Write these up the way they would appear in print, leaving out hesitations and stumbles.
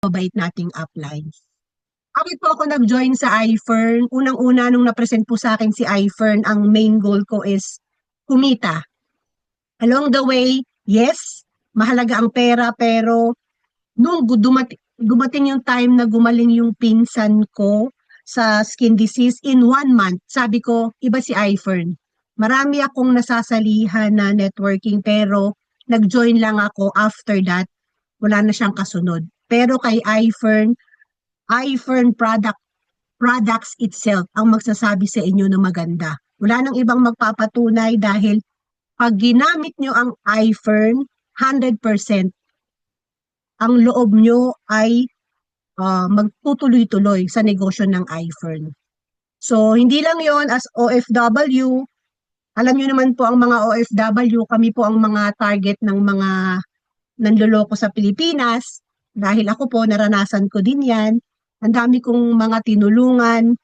mabait nating upline. Bakit po ako nag-join sa iFern? Unang-una nung na-present po sa akin si iFern, ang main goal ko is kumita. Along the way, yes, mahalaga ang pera, pero nung dumating yung time na gumaling yung pinsan ko sa skin disease in 1 month, sabi ko, iba si iFern. Marami akong nasasalihan na networking, pero nag-join lang ako after that, wala na siyang kasunod. Pero kay iFern products itself ang magsasabi sa inyo na maganda. Wala nang ibang magpapatunay dahil pag ginamit nyo ang iFern, 100% ang loob nyo ay magtutuloy-tuloy sa negosyo ng iFern. So, hindi lang yon as OFW. Alam nyo naman po ang mga OFW, kami po ang mga target ng mga nanloloko sa Pilipinas. Dahil ako po, naranasan ko din yan. Ang dami kong mga tinulungan,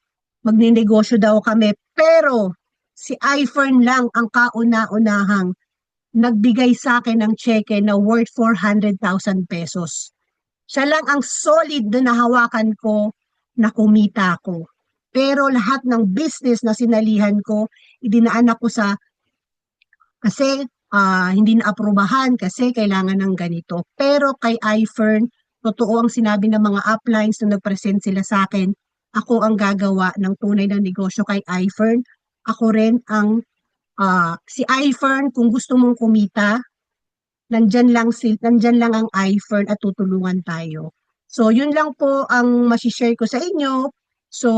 magninegosyo daw kami. Pero si iFern lang ang kauna-unahang nagbigay sa akin ng cheque na worth 400,000 pesos. Siya lang ang solid na nahawakan ko na kumita ko. Pero lahat ng business na sinalihan ko, idinaan ako sa kasi hindi na-aprobahan kasi kailangan ng ganito. Pero kay iFern, totoo ang sinabi ng mga uplines na nag-present sila sa akin, ako ang gagawa ng tunay na negosyo kay iFern. Ako rin ang si iFern, kung gusto mong kumita, nandyan lang ang iFern at tutulungan tayo. So, yun lang po ang masishare ko sa inyo. So,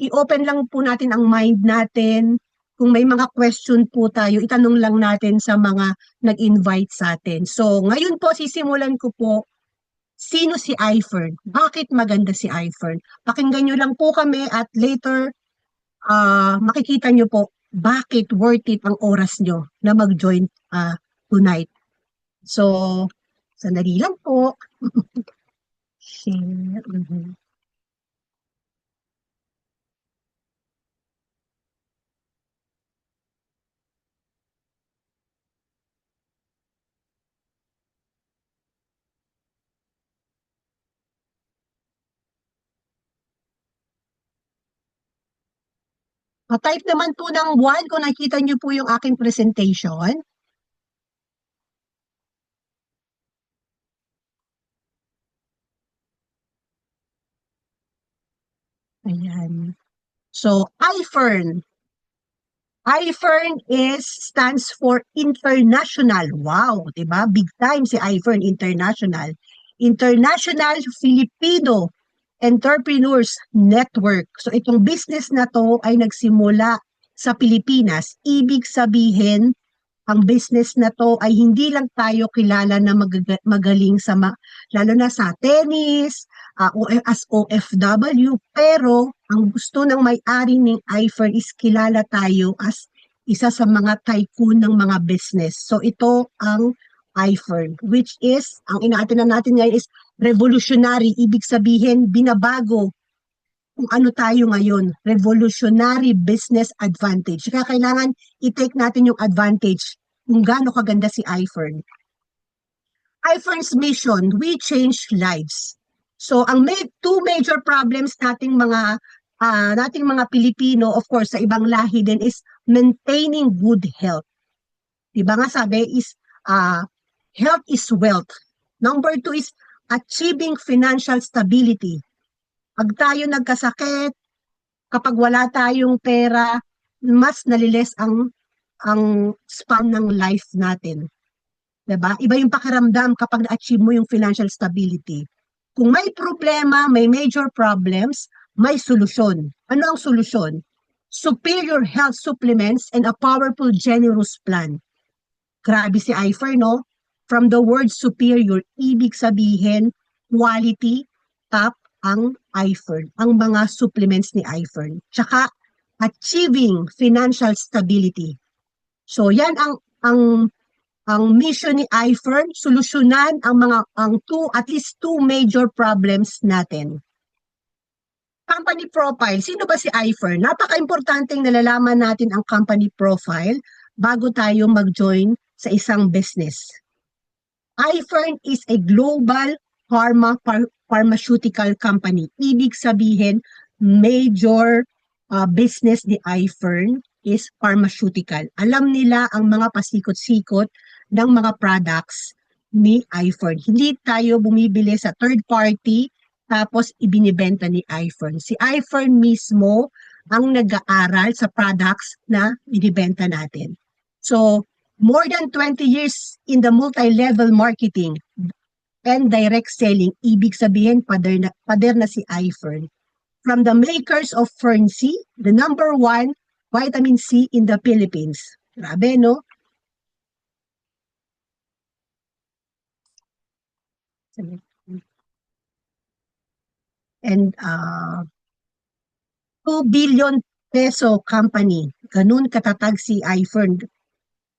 i-open lang po natin ang mind natin. Kung may mga question po tayo, itanong lang natin sa mga nag-invite sa atin. So, ngayon po, sisimulan ko po, sino si iFern? Bakit maganda si iFern? Pakinggan nyo lang po kami at later, makikita nyo po bakit worth it ang oras nyo na mag-join tonight. So, sandali lang po. Share. Type naman po ng 1 kung nakita nyo po yung aking presentation. Ayan. So, iFern. iFern stands for international. Wow, 'di ba? Big time si iFern International. International Filipino Entrepreneurs Network. So itong business na to ay nagsimula sa Pilipinas. Ibig sabihin, ang business na to ay hindi lang tayo kilala na magaling sa lalo na sa tennis, as OFW, pero ang gusto ng may-ari ng iFern is kilala tayo as isa sa mga tycoon ng mga business. So ito ang iFern, which is, ang inaatinan natin ngayon is revolutionary. Ibig sabihin, binabago kung ano tayo ngayon, revolutionary business advantage. Kaya kailangan i-take natin yung advantage kung gaano kaganda si iFern. iFern's mission, we change lives. So ang two major problems nating mga Pilipino, of course sa ibang lahi din, is maintaining good health. Diba nga sabi is health is wealth. Number 2 is achieving financial stability. Pag tayo nagkasakit, kapag wala tayong pera, mas naliles ang span ng life natin. Diba? Iba yung pakiramdam kapag na-achieve mo yung financial stability. Kung may problema, may major problems, may solusyon. Ano ang solusyon? Superior health supplements and a powerful, generous plan. Grabe si iFern, no? From the word superior, ibig sabihin, quality, top ang iFern, ang mga supplements ni iFern. Tsaka, achieving financial stability. So, yan ang mission ni iFern, solusyonan at least two major problems natin. Company profile. Sino ba si iFern? Napaka-importanteng nalalaman natin ang company profile bago tayo mag-join sa isang business. iFern is a global pharmaceutical company. Ibig sabihin, major business ni iFern is pharmaceutical. Alam nila ang mga pasikot-sikot ng mga products ni iFern. Hindi tayo bumibili sa third party tapos ibinibenta ni iFern. Si iFern mismo ang nag-aaral sa products na binibenta natin. So, more than 20 years in the multi-level marketing and direct selling, ibig sabihin pader na si iFern. From the makers of Fern C, the number 1 vitamin C in the Philippines. Grabe, no? And 2 billion peso company. Ganun katatag si iFern.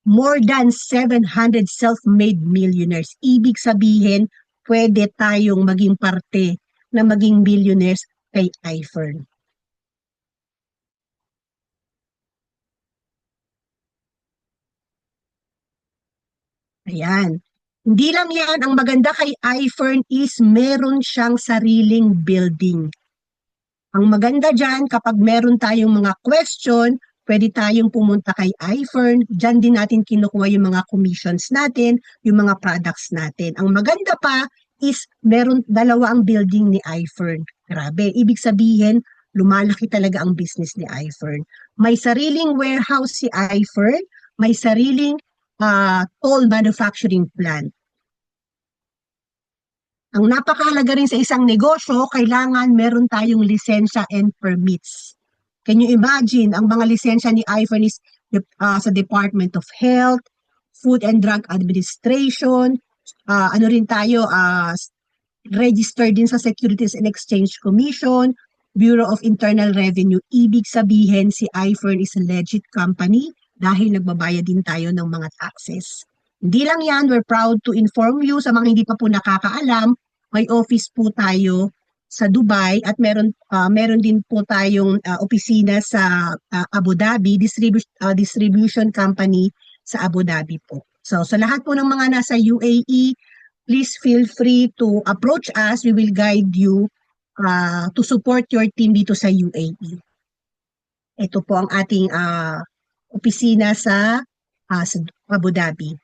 More than 700 self-made millionaires. Ibig sabihin, pwede tayong maging parte na maging millionaires kay iFern. Ayan. Hindi lang yan, ang maganda kay iFern is meron siyang sariling building. Ang maganda dyan, kapag meron tayong mga question, pwede tayong pumunta kay iFern. Dyan din natin kinukuha yung mga commissions natin, yung mga products natin. Ang maganda pa is meron dalawa ang building ni iFern. Grabe, ibig sabihin, lumalaki talaga ang business ni iFern. May sariling warehouse si iFern, may sariling toll manufacturing plant. Ang napakahalaga rin sa isang negosyo, kailangan meron tayong lisensya and permits. Can you imagine, ang mga lisensya ni iFern is sa Department of Health, Food and Drug Administration, ano rin tayo, registered din sa Securities and Exchange Commission, Bureau of Internal Revenue. Ibig sabihin, si iFern is a legit company dahil nagbabayad din tayo ng mga taxes. Hindi lang yan, we're proud to inform you sa mga hindi pa po nakakaalam, may office po tayo sa Dubai at meron din po tayong opisina sa Abu Dhabi, distribution company sa Abu Dhabi po. So sa lahat po ng mga nasa UAE, please feel free to approach us. We will guide you to support your team dito sa UAE. Ito po ang ating opisina sa Abu Dhabi.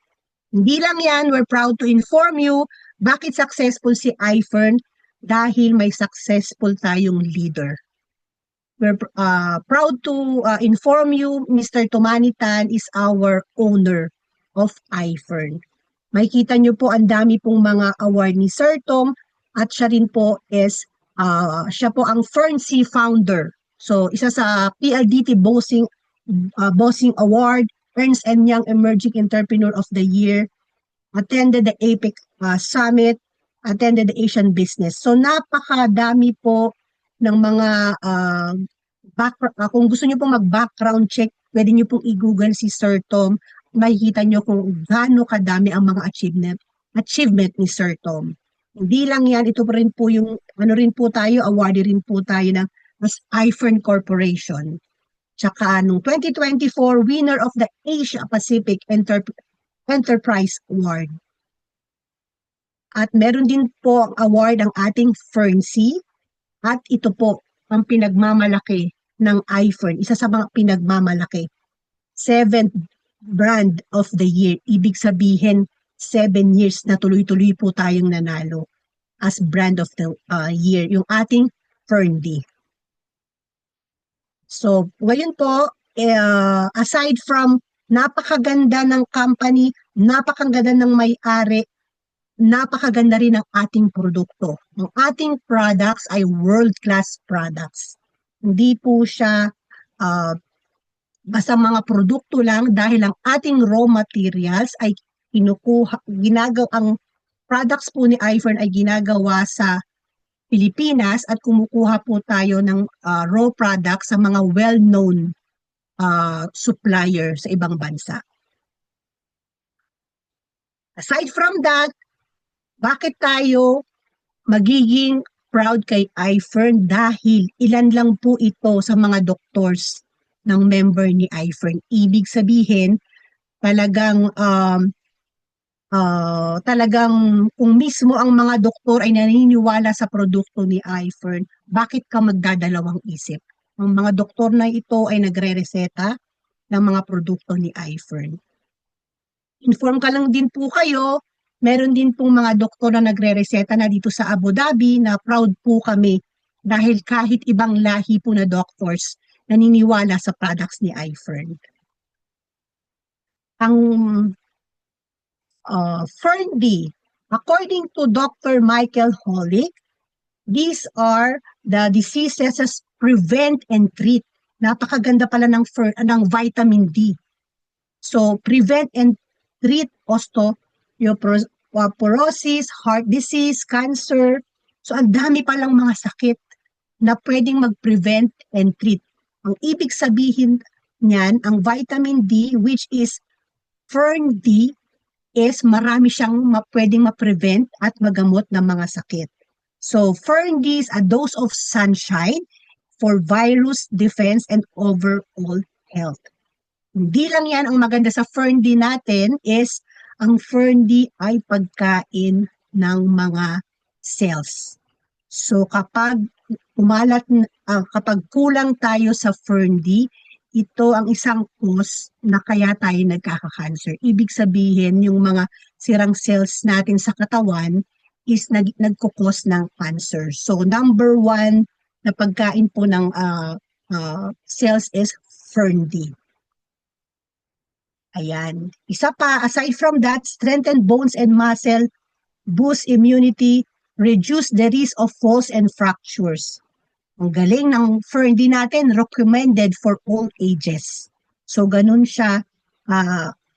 Hindi lang yan, we're proud to inform you bakit successful si iFern dahil may successful tayong leader. We're proud to inform you, Mr. Tumanitan is our owner of iFern. Makikita nyo po ang dami pong mga award ni Sir Tom at siya rin po is, siya po ang Fern C founder. So isa sa PLDT Bossing Award, Ernst & Young Emerging Entrepreneur of the Year, attended the APEC Summit, attended the Asian Business. So napakadami po ng mga kung gusto niyo pong mag-background check, pwede niyo pong i-google si Sir Tom, makikita niyo kung gaano kadami ang mga achievement ni Sir Tom. Hindi lang yan, ito pa rin po yung, awarded rin po tayo ng iFern Corporation. Tsaka nung 2024, winner of the Asia Pacific Enterprise Award. At meron din po ang award ang ating Fern C. At ito po ang pinagmamalaki ng iFern. Isa sa mga pinagmamalaki. 7th brand of the year. Ibig sabihin, 7 years na tuloy-tuloy po tayong nanalo as brand of the year. Yung ating Fern D. So, ngayon po, aside from napakaganda ng company, napakaganda ng may-ari, napakaganda rin ng ating produkto. Ang ating products ay world-class products. Hindi po siya basta mga produkto lang dahil ang ating raw materials ay ang products po ni iFern ay ginagawa sa Pilipinas at kumukuha po tayo ng raw products sa mga well-known supplier sa ibang bansa. Aside from that, bakit tayo magiging proud kay iFern? Dahil ilan lang po ito sa mga doctors ng member ni iFern. Ibig sabihin, talagang talagang kung mismo ang mga doktor ay naniniwala sa produkto ni iFern, bakit ka magdadalawang isip? Ang mga doktor na ito ay nagre-reseta ng mga produkto ni iFern. Inform ka lang din po kayo, meron din pong mga doktor na nagre-reseta na dito sa Abu Dhabi na proud po kami dahil kahit ibang lahi po na doctors naniniwala sa products ni iFern. Ang Ferndy, according to Dr. Michael Holick, these are the diseases as prevent and treat. Napakaganda pala ng vitamin D. So, prevent and treat osteoporosis, heart disease, cancer. So, ang dami palang mga sakit na pwedeng mag-prevent and treat. Ang ibig sabihin niyan, ang vitamin D, which is Fern D, is marami siyang pwedeng ma-prevent at magamot ng mga sakit. So, Fern D is a dose of sunshine for virus defense and overall health. Hindi lang yan ang maganda sa Fern D natin is ang Fern D ay pagkain ng mga cells. So, kapag kapag kulang tayo sa Fern D, ito ang isang cause na kaya tayo nagkaka-cancer. Ibig sabihin, yung mga sirang cells natin sa katawan is nagkukos ng cancer. So, number one na pagkain po ng cells is Fern D. Ayan. Isa pa, aside from that, strengthen bones and muscle, boost immunity, reduce the risk of falls and fractures. Ang galing ng Fern D natin, recommended for all ages. So, ganun siya,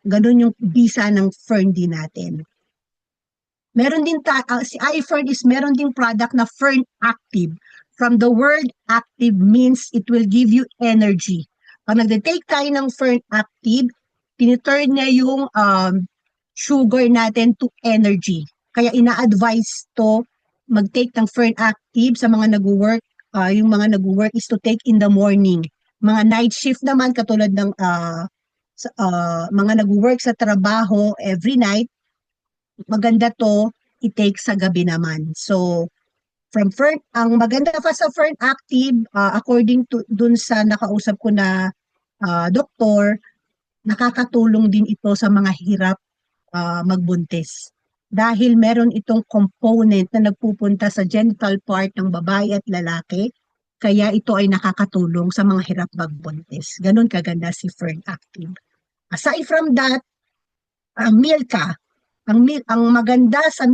ganun yung bisa ng Fern D natin. Meron din, si iFern is meron ding product na Fern Active. From the word active means it will give you energy. Pag nagde-take tayo ng Fern Active, tiniturn niya yung sugar natin to energy. Kaya ina-advise to mag-take ng Fern Active sa mga nag-work. Yung mga nag-work is to take in the morning. Mga night shift naman, katulad ng mga nag-work sa trabaho every night, maganda to i-take sa gabi naman. So, from Fern, ang maganda pa sa Fern Active, according to dun sa nakausap ko na doktor, nakakatulong din ito sa mga hirap magbuntis. Dahil meron itong component na nagpupunta sa genital part ng babae at lalaki, kaya ito ay nakakatulong sa mga hirap magbuntis. Ganun kaganda si Fern Active. Aside from that, Milka. Ang maganda sa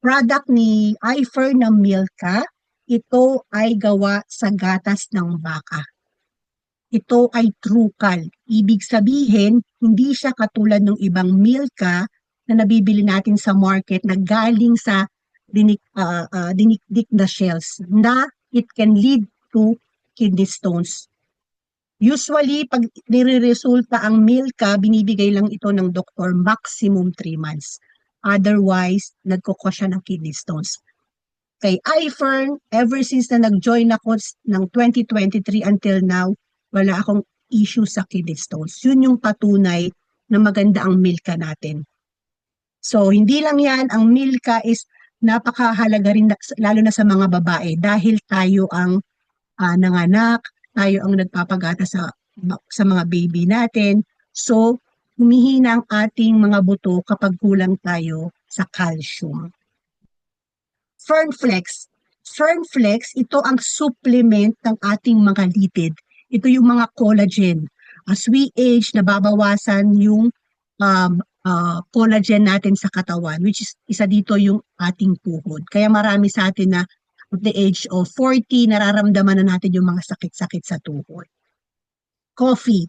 product ni iFern na Milka, ito ay gawa sa gatas ng baka. Ito ay trukal. Ibig sabihin, hindi siya katulad ng ibang Milka na nabibili natin sa market na galing sa dinikdik na shells na it can lead to kidney stones. Usually, pag nire-resulta ang Milka, binibigay lang ito ng doktor maximum 3 months. Otherwise, nagkukos siya ng kidney stones. Kay iFern, ever since na nag-join ako ng 2023 until now, wala akong issue sa kidney stones. Yun yung patunay na maganda ang Milka natin. So, hindi lang yan, ang Milka is napakahalaga rin, lalo na sa mga babae, dahil tayo ang nanganak, tayo ang nagpapagata sa mga baby natin. So, humihina ang ating mga buto kapag kulang tayo sa calcium. Fernflex. Fernflex, ito ang supplement ng ating mga lipid. Ito yung mga collagen. As we age, nababawasan yung collagen natin sa katawan, which is isa dito yung ating tuhod. Kaya marami sa atin na at the age of 40, nararamdaman na natin yung mga sakit-sakit sa tuhod. Coffee.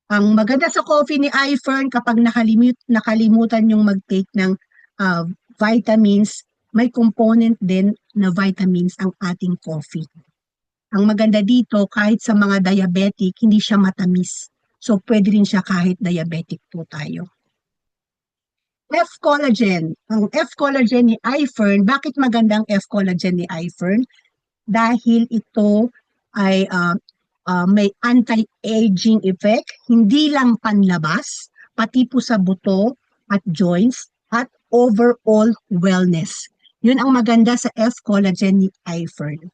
Ang maganda sa coffee ni iFern, kapag nakalimutan yung mag-take ng vitamins, may component din na vitamins ang ating coffee. Ang maganda dito, kahit sa mga diabetic, hindi siya matamis. So, pwede rin siya kahit diabetic po tayo. F-collagen. Ang F-collagen ni iFern, bakit magandang F-collagen ni iFern? Dahil ito ay may anti-aging effect, hindi lang panlabas, pati po sa buto, at joints, at overall wellness. Yun ang maganda sa F-collagen ni iFern.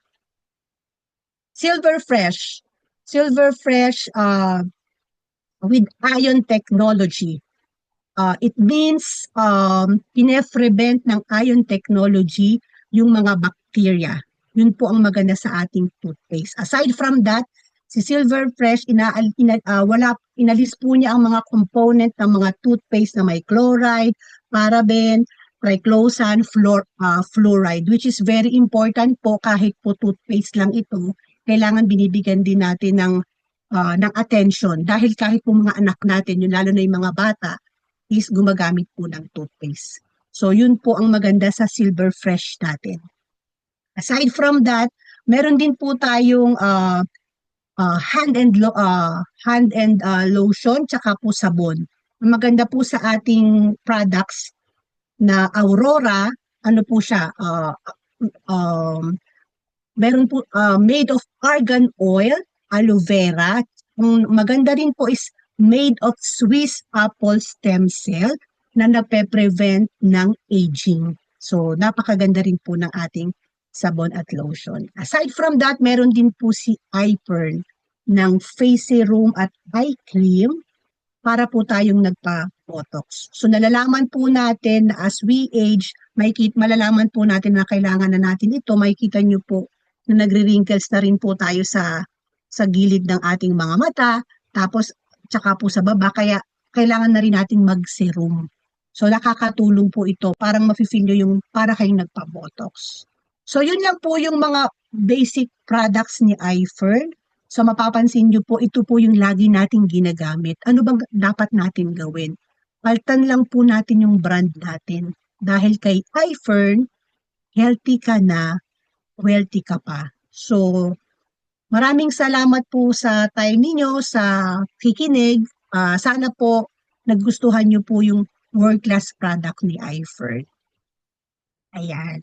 Silver Fresh. Silver Fresh with ion technology. It means pine-prevent ng ion technology yung mga bacteria. Yun po ang maganda sa ating toothpaste. Aside from that, si Silver Fresh, inalis po niya ang mga component ng mga toothpaste na may chloride, paraben, triclosan, fluoride, which is very important po kahit po toothpaste lang ito. Kailangan binibigyan din natin ng attention dahil kahit po mga anak natin, yun, lalo na yung mga bata, is gumagamit po ng toothpaste. So yun po ang maganda sa Silver Fresh natin. Aside from that, meron din po tayong hand and lotion tsaka po sabon. Ang maganda po sa ating products na Aurora, ano po siya, meron po made of argan oil, aloe vera. Ang maganda rin po is made of Swiss apple stem cell na nape-prevent ng aging. So, napakaganda rin po ng ating sabon at lotion. Aside from that, meron din po si iPearl ng face serum at eye cream para po tayong nagpa-botox. So, nalalaman po natin na as we age, malalaman po natin na kailangan na natin ito. Makikita nyo po na nagre-wrinkles na rin po tayo sa gilid ng ating mga mata. Tapos, tsaka po sa baba, kaya kailangan na rin nating mag-serum. So, nakakatulong po ito. Parang mafe-feel nyo yung para kayong nagpa-botox. So, yun lang po yung mga basic products ni iFern. So, mapapansin nyo po, ito po yung lagi nating ginagamit. Ano bang dapat natin gawin? Paltan lang po natin yung brand natin. Dahil kay iFern, healthy ka na, wealthy ka pa. So, maraming salamat po sa time ninyo, sa kikinig. Sana po nagustuhan nyo po yung world-class product ni iFern. Ayan.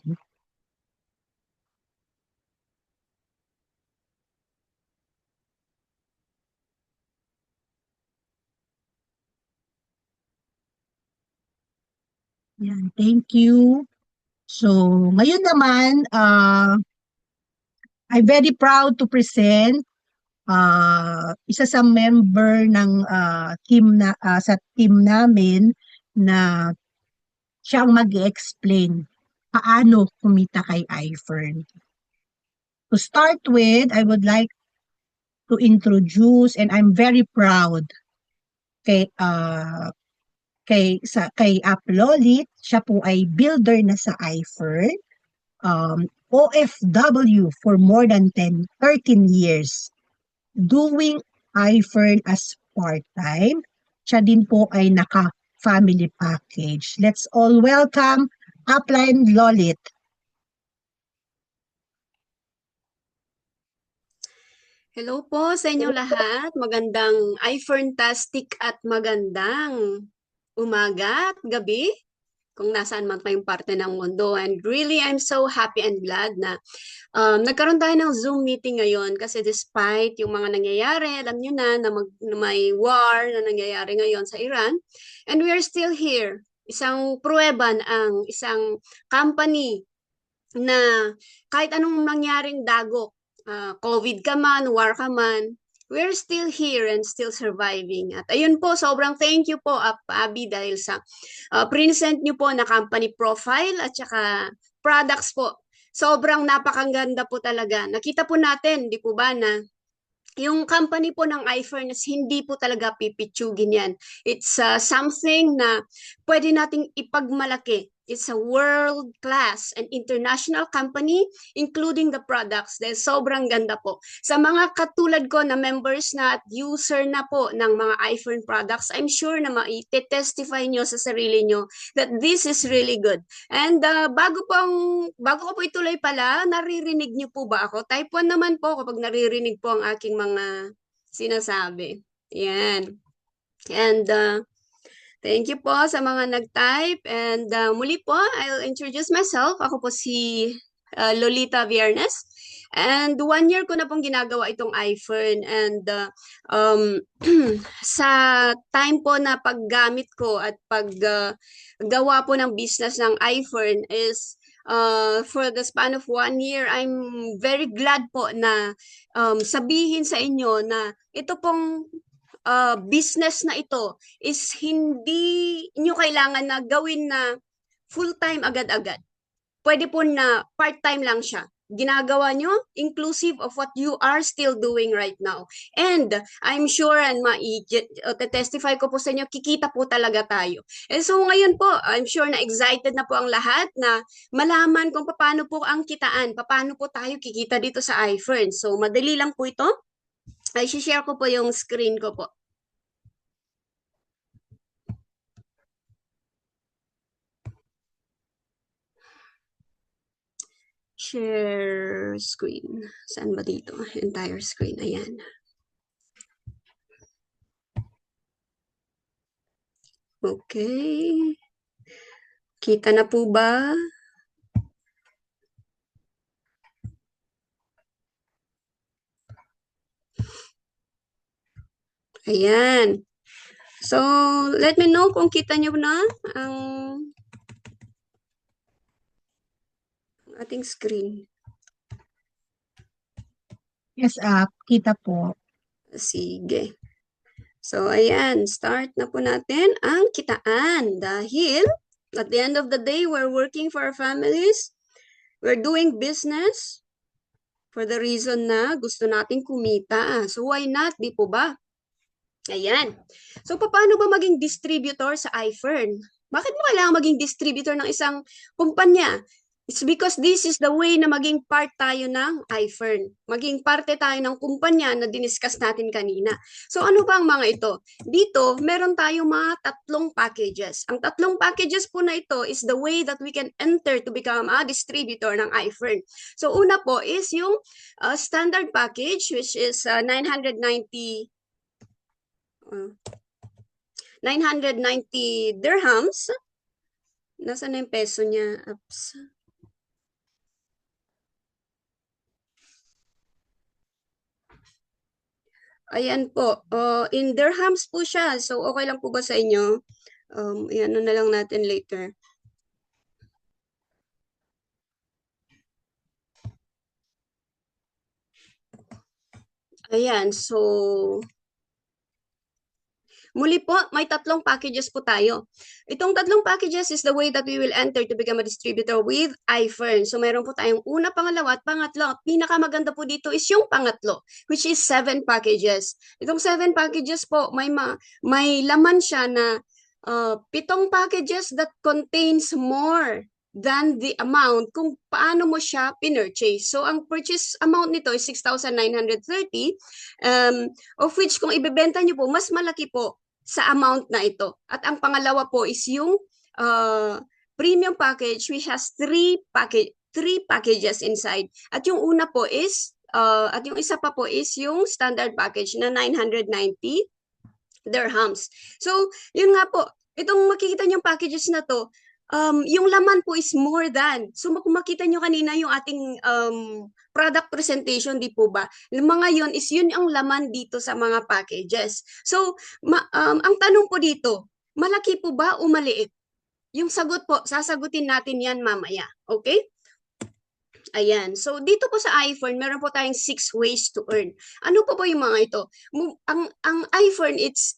Ayan. Thank you. So, ngayon naman, I'm very proud to present isa sa member ng sa team namin na siyang mag-explain paano kumita kay iFern. To start with, I would like to introduce, and I'm very proud kay Aplolit. Siya po ay builder na sa iFern. OFW for more than 13 years. Doing iFern as part-time. Siya din po ay naka-family package. Let's all welcome Upline Lolit. Hello po sa inyong lahat. Magandang iFerntastic at magandang umaga at gabi kung nasaan man kayong parte ng mundo. And really, I'm so happy and glad na nagkaroon tayo ng Zoom meeting ngayon kasi despite yung mga nangyayari, alam nyo na may war na nangyayari ngayon sa Iran, and we are still here. Isang pruweban ang isang company na kahit anong nangyaring dagok, COVID ka man, war ka man, we're still here and still surviving. At ayun po, sobrang thank you po, Abby, dahil sa present nyo po na company profile at saka products po. Sobrang napakaganda po talaga. Nakita po natin, di po ba, na yung company po ng iFurnace, hindi po talaga pipitsugin yan. It's something na pwede nating ipagmalaki. It's a world-class and international company, including the products. Dahil sobrang ganda po. Sa mga katulad ko na members na at user na po ng mga iPhone products, I'm sure na maite-testify nyo sa sarili nyo that this is really good. And bago ko po ituloy pala, naririnig nyo po ba ako? Type 1 naman po kapag naririnig po ang aking mga sinasabi. Yan. And thank you po sa mga nag-type. And muli po, I'll introduce myself. Ako po si Lolita Viernes. And 1 year ko na pong ginagawa itong iFern. And sa time po na paggamit ko at paggawa po ng business ng iFern is for the span of 1 year, I'm very glad po na sabihin sa inyo na ito pong business na ito is hindi nyo kailangan na gawin na full-time agad-agad. Pwede po na part-time lang siya. Ginagawa nyo inclusive of what you are still doing right now. And I'm sure and testify ko po sa inyo, kikita po talaga tayo. And so ngayon po, I'm sure na excited na po ang lahat na malaman kung paano po ang kitaan, paano po tayo kikita dito sa iFern. So madali lang po ito. Ay, share ko po yung screen ko po. Share screen. Saan ba dito? Entire screen. Ayan. Okay. Kita na po ba? Ayan. So, let me know kung kita nyo na ang ating screen. Yes, kita po. Sige. So, ayan. Start na po natin ang kitaan. Dahil, at the end of the day, we're working for our families. We're doing business for the reason na gusto nating kumita. So, why not? Di po ba? Ayan. So, paano ba maging distributor sa iFern? Bakit mo kailangan maging distributor ng isang kumpanya? It's because this is the way na maging part tayo ng iFern. Maging parte tayo ng kumpanya na diniscuss natin kanina. So, ano ba ang mga ito? Dito, meron tayong mga 3 packages. Ang 3 packages po na ito is the way that we can enter to become a distributor ng iFern. So, una po is yung standard package, which is 990 dirhams. Nasaan na yung peso niya? Ups. Ayan po. In dirhams po siya. So, okay lang po ba sa inyo? Ayan na lang natin later. Ayan. So, muli po, may 3 packages po tayo. Itong 3 packages is the way that we will enter to become a distributor with iFern. So, meron po tayong una, pangalawa, at pangatlo. At pinakamaganda po dito is yung pangatlo, which is 7 packages. Itong 7 packages po, may laman siya na 7 packages that contains more than the amount kung paano mo siya pinurchase. So, ang purchase amount nito is 6,930, of which kung ibebenta nyo po, mas malaki po sa amount na ito. At ang pangalawa po is yung premium package which has 3 packages inside. At yung una po is, at yung isa pa po is yung standard package na 990 dirhams. So, yun nga po, itong makikita niyong packages na to, yung laman po is more than. So, kung makita nyo kanina yung ating product presentation, di po ba? Yung mga yun is yun ang laman dito sa mga packages. So, ang tanong po dito, malaki po ba o maliit? Yung sagot po, sasagutin natin yan mamaya. Okay? Ayan. So, dito po sa iFern, meron po tayong 6 ways to earn. Ano po ba yung mga ito? Ang iFern, it's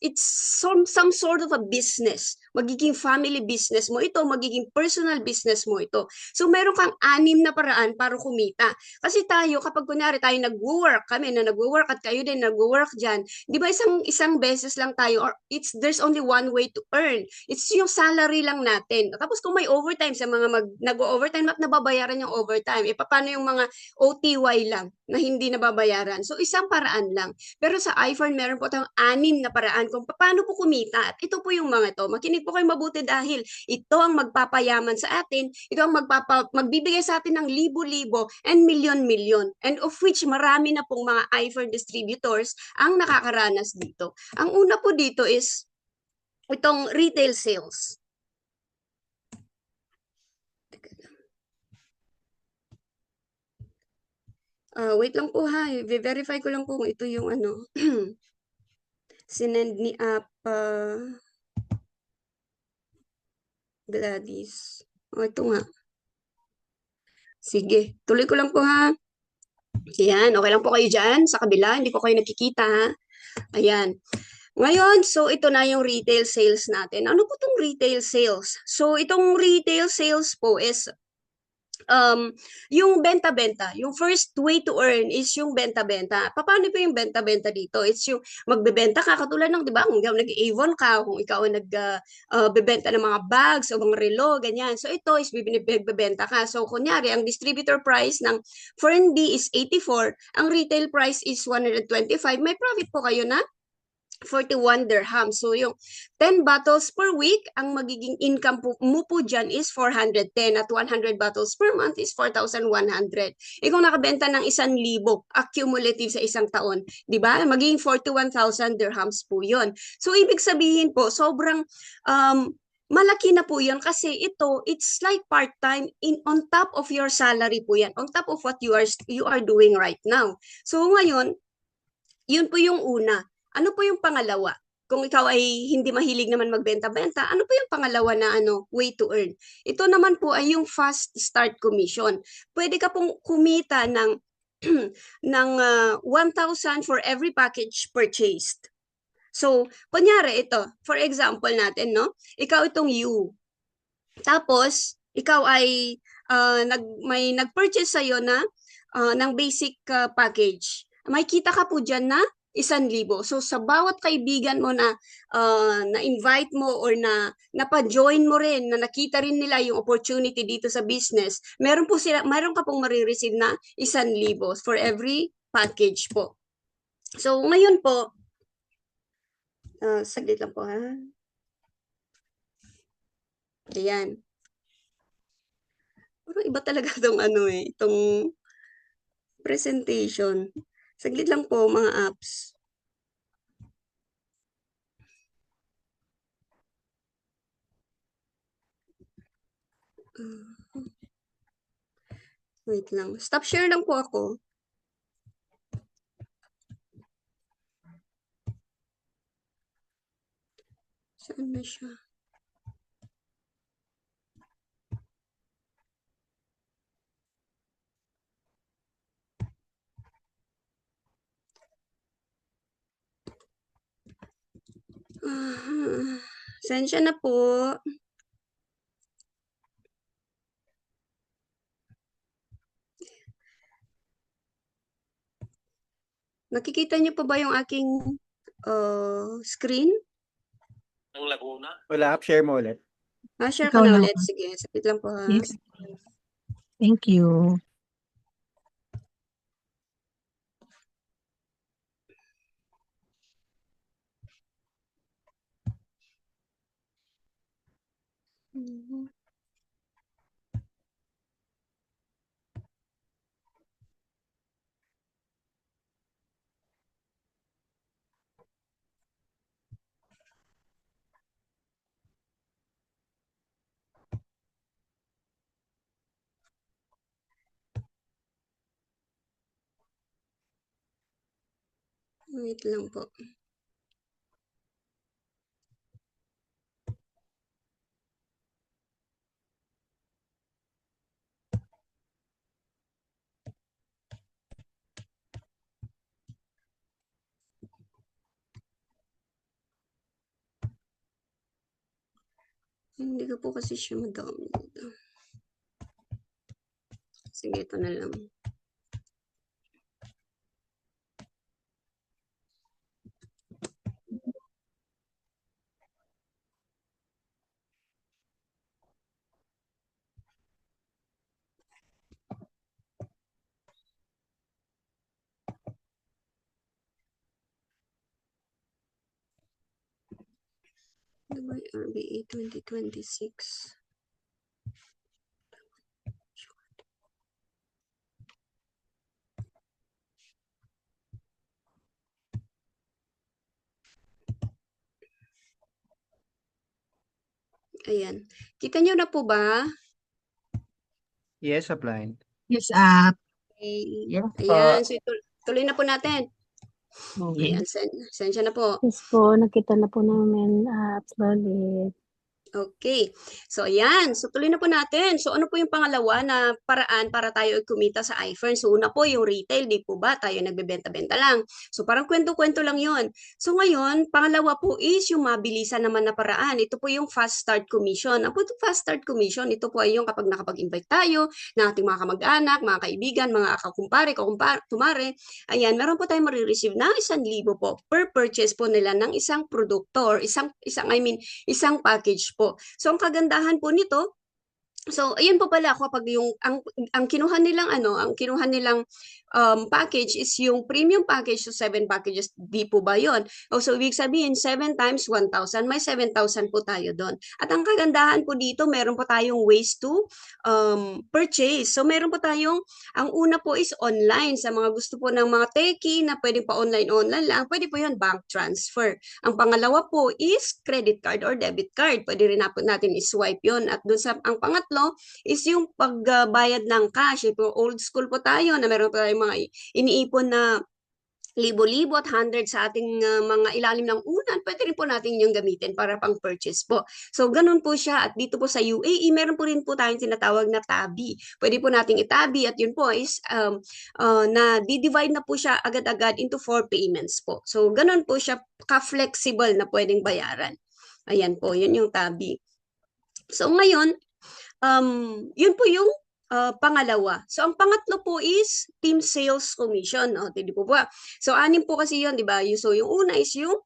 some sort of a business. Magiging family business mo ito, magiging personal business mo ito. So, meron kang 6 na paraan para kumita. Kasi tayo, kapag kunyari tayo nag-work, kami na nag-work at kayo din nag-work dyan, di ba isang beses lang tayo or there's only one way to earn. It's yung salary lang natin. Tapos kung may overtime sa mga nag-overtime at nababayaran yung overtime, paano yung mga OTY lang na hindi nababayaran? So, isang paraan lang. Pero sa iFern, meron po tayong 6 na paraan kung paano po kumita. At ito po yung mga to. Makinig po kayo mabuti dahil ito ang magpapayaman sa atin. Ito ang magbibigay sa atin ng libo-libo and milyon-milyon. And of which, marami na pong mga iFern distributors ang nakakaranas dito. Ang una po dito is itong retail sales. Wait lang po ha, i-verify ko lang po kung ito yung ano, sinend ni Gladys. Ito nga. Sige, tuloy ko lang po ha. Ayan, okay lang po kayo dyan sa kabila, hindi ko kayo nakikita ha. Ayan. Ngayon, so ito na yung retail sales natin. Ano po itong retail sales? So itong retail sales po is yung benta-benta, yung first way to earn is yung benta-benta. Paano po yung benta-benta dito? It's yung magbebenta ka, katulad ng, di ba, kung ikaw nag-Avon ka, kung ikaw ay bebenta ng mga bags o mga relo, ganyan. So ito is bibenta ka. So kunyari, ang distributor price ng Fernbee is 84, ang retail price is 125, may profit po kayo na 41 dirham. So, yung 10 bottles per week, ang magiging income mo po dyan is 410 at 100 bottles per month is 4,100. Kung nakabenta ng 1,000 accumulative sa isang taon, di ba? Magiging 41,000 dirhams po yon. So, ibig sabihin po, sobrang malaki na po yan kasi ito, it's like part-time on top of your salary po yan, on top of what you are doing right now. So, ngayon, yun po yung una. Ano po yung pangalawa? Kung ikaw ay hindi mahilig naman magbenta-benta, ano po yung pangalawa na way to earn? Ito naman po ay yung fast start commission. Pwede ka pong kumita ng ng 1,000 for every package purchased. So, kunyari ito, for example natin, no? Ikaw itong you. Tapos, ikaw ay may nag-purchase sa'yo na ng basic package. May kita ka po dyan na 1,000. So, sa bawat kaibigan mo na na-invite mo or na napa-join mo rin, na nakita rin nila yung opportunity dito sa business, meron ka pong marireceive na 1,000 for every package po. So, ngayon po, saglit lang po ha. Ayan. Pero iba talaga itong itong presentation. Saglit lang po mga apps. Wait lang. Stop share lang po ako. Saan na siya? Sensya na po. Nakikita niyo pa ba yung aking screen? Ang Laguna. Wala, share mo ulit. Share Ikaw ko na lang. ulit. Sige, saglit lang po ha. Yes. Thank you. Wait lang po. Hindi ko po kasi siya ma-download. Sige, ito na lang. Dubai RBA 2026. Ayan. Kita nyo na po ba? Yes, applied. Yes, Okay. Yes Ayan, po. so tuloy na po natin. Mm. Ayan, sensya na po. Yes po, nakita na po namin slowly. Okay. So, ayan. So, tuloy na po natin. So, ano po yung pangalawa na paraan para tayo kumita sa iFern? So, una po yung retail, di po ba? Tayo nagbebenta-benta lang. So, parang kwento-kwento lang yon. So, ngayon, pangalawa po is yung mabilisan naman na paraan. Ito po yung fast start commission. Ang po ito fast start commission, ito po ay yung kapag nakapag-invite tayo ng ating mga kamag-anak, mga kaibigan, mga kumare, ayan, meron po tayong marireceive na 1,000 po per purchase po nila ng isang produkto or isang package po. So, ang kagandahan po nito, so, ayun po pala kapag yung ang kinuha nilang package is yung premium package, so 7 packages, di po ba 'yon? O so ibig sabihin 7 times 1,000, may 7,000 po tayo doon. At ang kagandahan po dito, meron po tayong ways to purchase. So meron po tayong ang una po is online sa mga gusto po ng mga techie na pwedeng pa online lang, pwede po 'yon bank transfer. Ang pangalawa po is credit card or debit card. Pwede rin na po natin i-swipe 'yon. At doon sa ang pangatlo is yung pagbayad ng cash. Ito old school po tayo na meron pa tayong mga iniipon na libo-libo at 100 sa ating mga ilalim ng unan, pwede rin po natin yung gamitin para pang purchase po. So, ganun po siya. At dito po sa UAE, meron po rin po tayong tinatawag na tabi. Pwede po nating itabi at yun po is na di-divide na po siya agad-agad into 4 payments po. So, ganun po siya ka-flexible na pwedeng bayaran. Ayan po, yun yung tabi. So, ngayon, yun po yung pangalawa. So, ang pangatlo po is team sales commission. O, di po ba? So, anim po kasi yun, di ba? So, yung una is yung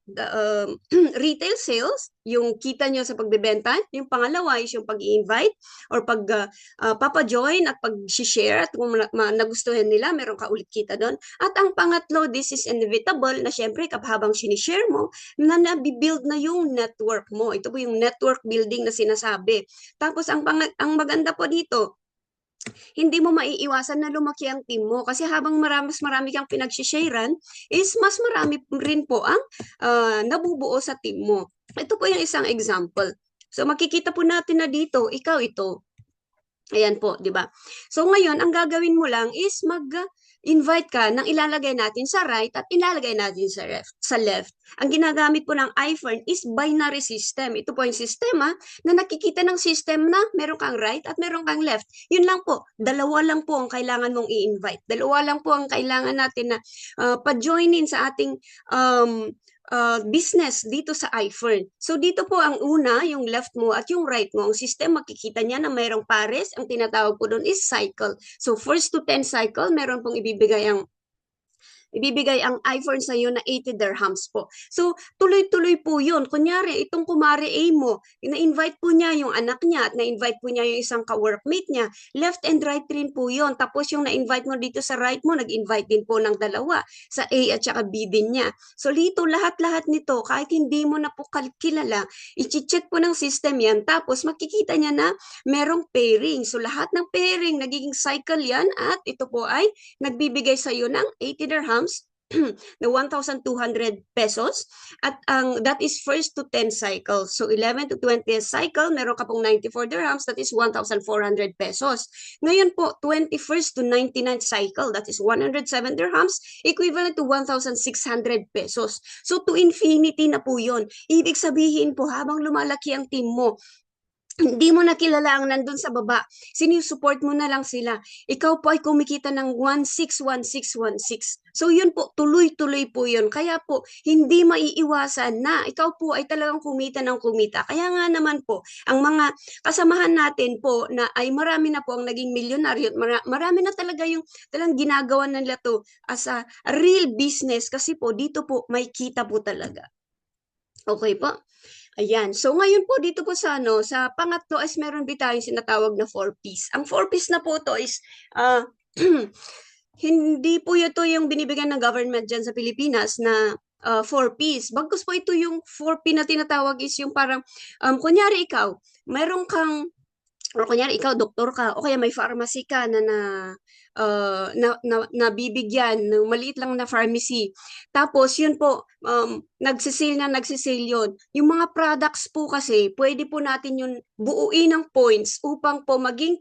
retail sales, yung kita nyo sa pagbebenta. Yung pangalawa is yung pag-i-invite or papa-join at pag-share. At kung nagustuhan nila, meron ka ulit kita doon. At ang pangatlo, this is inevitable na syempre habang sinishare mo, na nabibuild na yung network mo. Ito po yung network building na sinasabi. Tapos, ang maganda po dito, hindi mo maiiwasan na lumaki ang team mo kasi habang mas marami kang pinagsisharean is mas marami rin po ang nabubuo sa team mo. Ito po yung isang example. So makikita po natin na dito, ikaw ito. Ayan po, di ba? So ngayon, ang gagawin mo lang is invite ka ng ilalagay natin sa right at ilalagay natin sa left. Ang ginagamit po ng iFern is binary system. Ito po yung sistema na nakikita ng system na meron kang right at meron kang left. Yun lang po. Dalawa lang po ang kailangan mong i-invite. Dalawa lang po ang kailangan natin na pa-joinin sa ating business dito sa iFern. So dito po ang una, yung left mo at yung right mo, ang system makikita niya na mayroong pares, ang tinatawag po doon is cycle. So first to 10 cycle, meron pong ibibigay ang iPhone sa iyo na 80 dirhams po. So, tuloy-tuloy po yun. Kunyari, itong kumare A mo, na-invite po niya yung anak niya at na-invite po niya yung isang ka-workmate niya. Left and right rin po yun. Tapos yung na-invite mo dito sa right mo, nag-invite din po ng dalawa. Sa A at saka B din niya. So, dito, lahat-lahat nito, kahit hindi mo na po kilala, i-check po ng system yan. Tapos, makikita niya na merong pairing. So, lahat ng pairing, nagiging cycle yan at ito po ay nagbibigay sa iyo ng 80 dirhams na 1,200 pesos at that is first to 10 cycles. So 11 to 20 cycle, meron ka pong 94 dirhams, that is 1,400 pesos. Ngayon po, 21st to 99th cycle, that is 107 dirhams, equivalent to 1,600 pesos. So to infinity na po yun. Ibig sabihin po, habang lumalaki ang team mo, hindi mo na kilala ang nandun sa baba. Sinusupport mo na lang sila. Ikaw po ay kumikita ng 161616. So yun po, tuloy-tuloy po yun. Kaya po, hindi maiiwasan na ikaw po ay talagang kumita ng kumita. Kaya nga naman po, ang mga kasamahan natin po na ay marami na po ang naging milyonaryo. Marami na talaga yung talagang ginagawa nila to as a real business kasi po dito po may kita po talaga. Okay po? Ayan. So ngayon po dito po sa sa pangatlo is meron din tayong sinatawag na 4Ps. Ang 4Ps na po to is hindi po ito yung binibigyan ng government dyan sa Pilipinas na 4Ps. Bagkus po ito yung 4P na tinatawag is yung parang kunyari ikaw, meron kang o kunyari ikaw doktor ka o kaya may pharmacy ka nabibigyan ng maliit lang na pharmacy. Tapos yun po nagsisil yun. Yung mga products po kasi pwede po natin yun buuin ng points upang po maging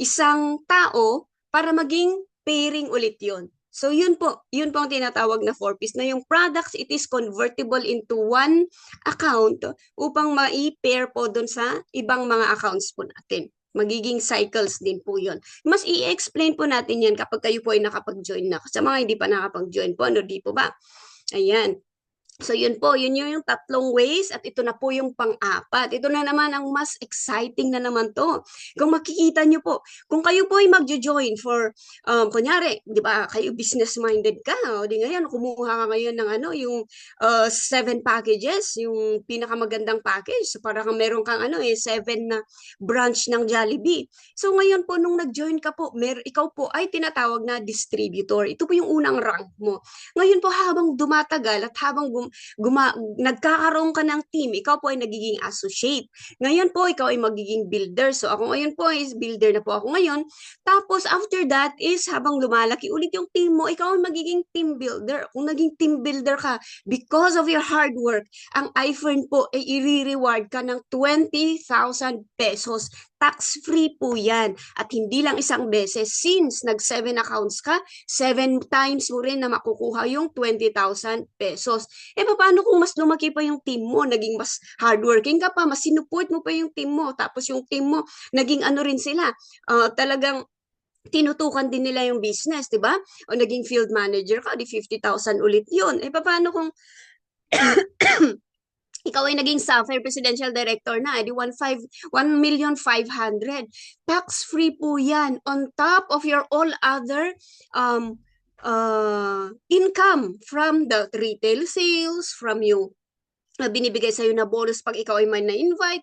isang tao para maging pairing ulit yun. So yun po ang tinatawag na 4Ps na yung products, it is convertible into one account upang mai-pair po dun sa ibang mga accounts po natin. Magiging cycles din po yun. Mas i-explain po natin yan kapag kayo po ay nakapag-join na. Sa mga hindi pa nakapag-join po, ano di po ba? Ayan. So yun po, yun yung tatlong ways at ito na po yung pang-apat. Ito na naman ang mas exciting na naman to. Kung makikita nyo po, kung kayo po ay magjo-join for, kunyari, di ba, kayo business-minded ka, o di ngayon, kumuha ka ngayon ng yung 7 packages, yung pinakamagandang package. So para kang meron kang 7 na branch ng Jollibee. So ngayon po, nung nag-join ka po, ikaw po ay tinatawag na distributor. Ito po yung unang rank mo. Ngayon po, habang dumatagal at habang nagkakaroon ka ng team, ikaw po ay nagiging associate. Ngayon po, ikaw ay magiging builder. So ako ngayon po is builder na po ako ngayon. Tapos after that is habang lumalaki ulit yung team mo, ikaw ay magiging team builder. Kung naging team builder ka, because of your hard work, ang iFern po ay i-reward ka ng 20,000 pesos. Tax-free po yan. At hindi lang isang beses. Since nag-7 accounts ka, 7 times mo rin na makukuha yung 20,000 pesos. Paano kung mas lumaki pa yung team mo, naging mas hardworking ka pa, mas sinuport mo pa yung team mo, tapos yung team mo, naging rin sila, talagang tinutukan din nila yung business, di ba? O naging field manager ka, di 50,000 ulit yun. Paano kung ikaw ay naging Sapphire Presidential Director na, di 1,500,000. Tax-free po yan on top of your all other income from the retail sales, from yung binibigay sa'yo na bonus pag ikaw ay may na-invite,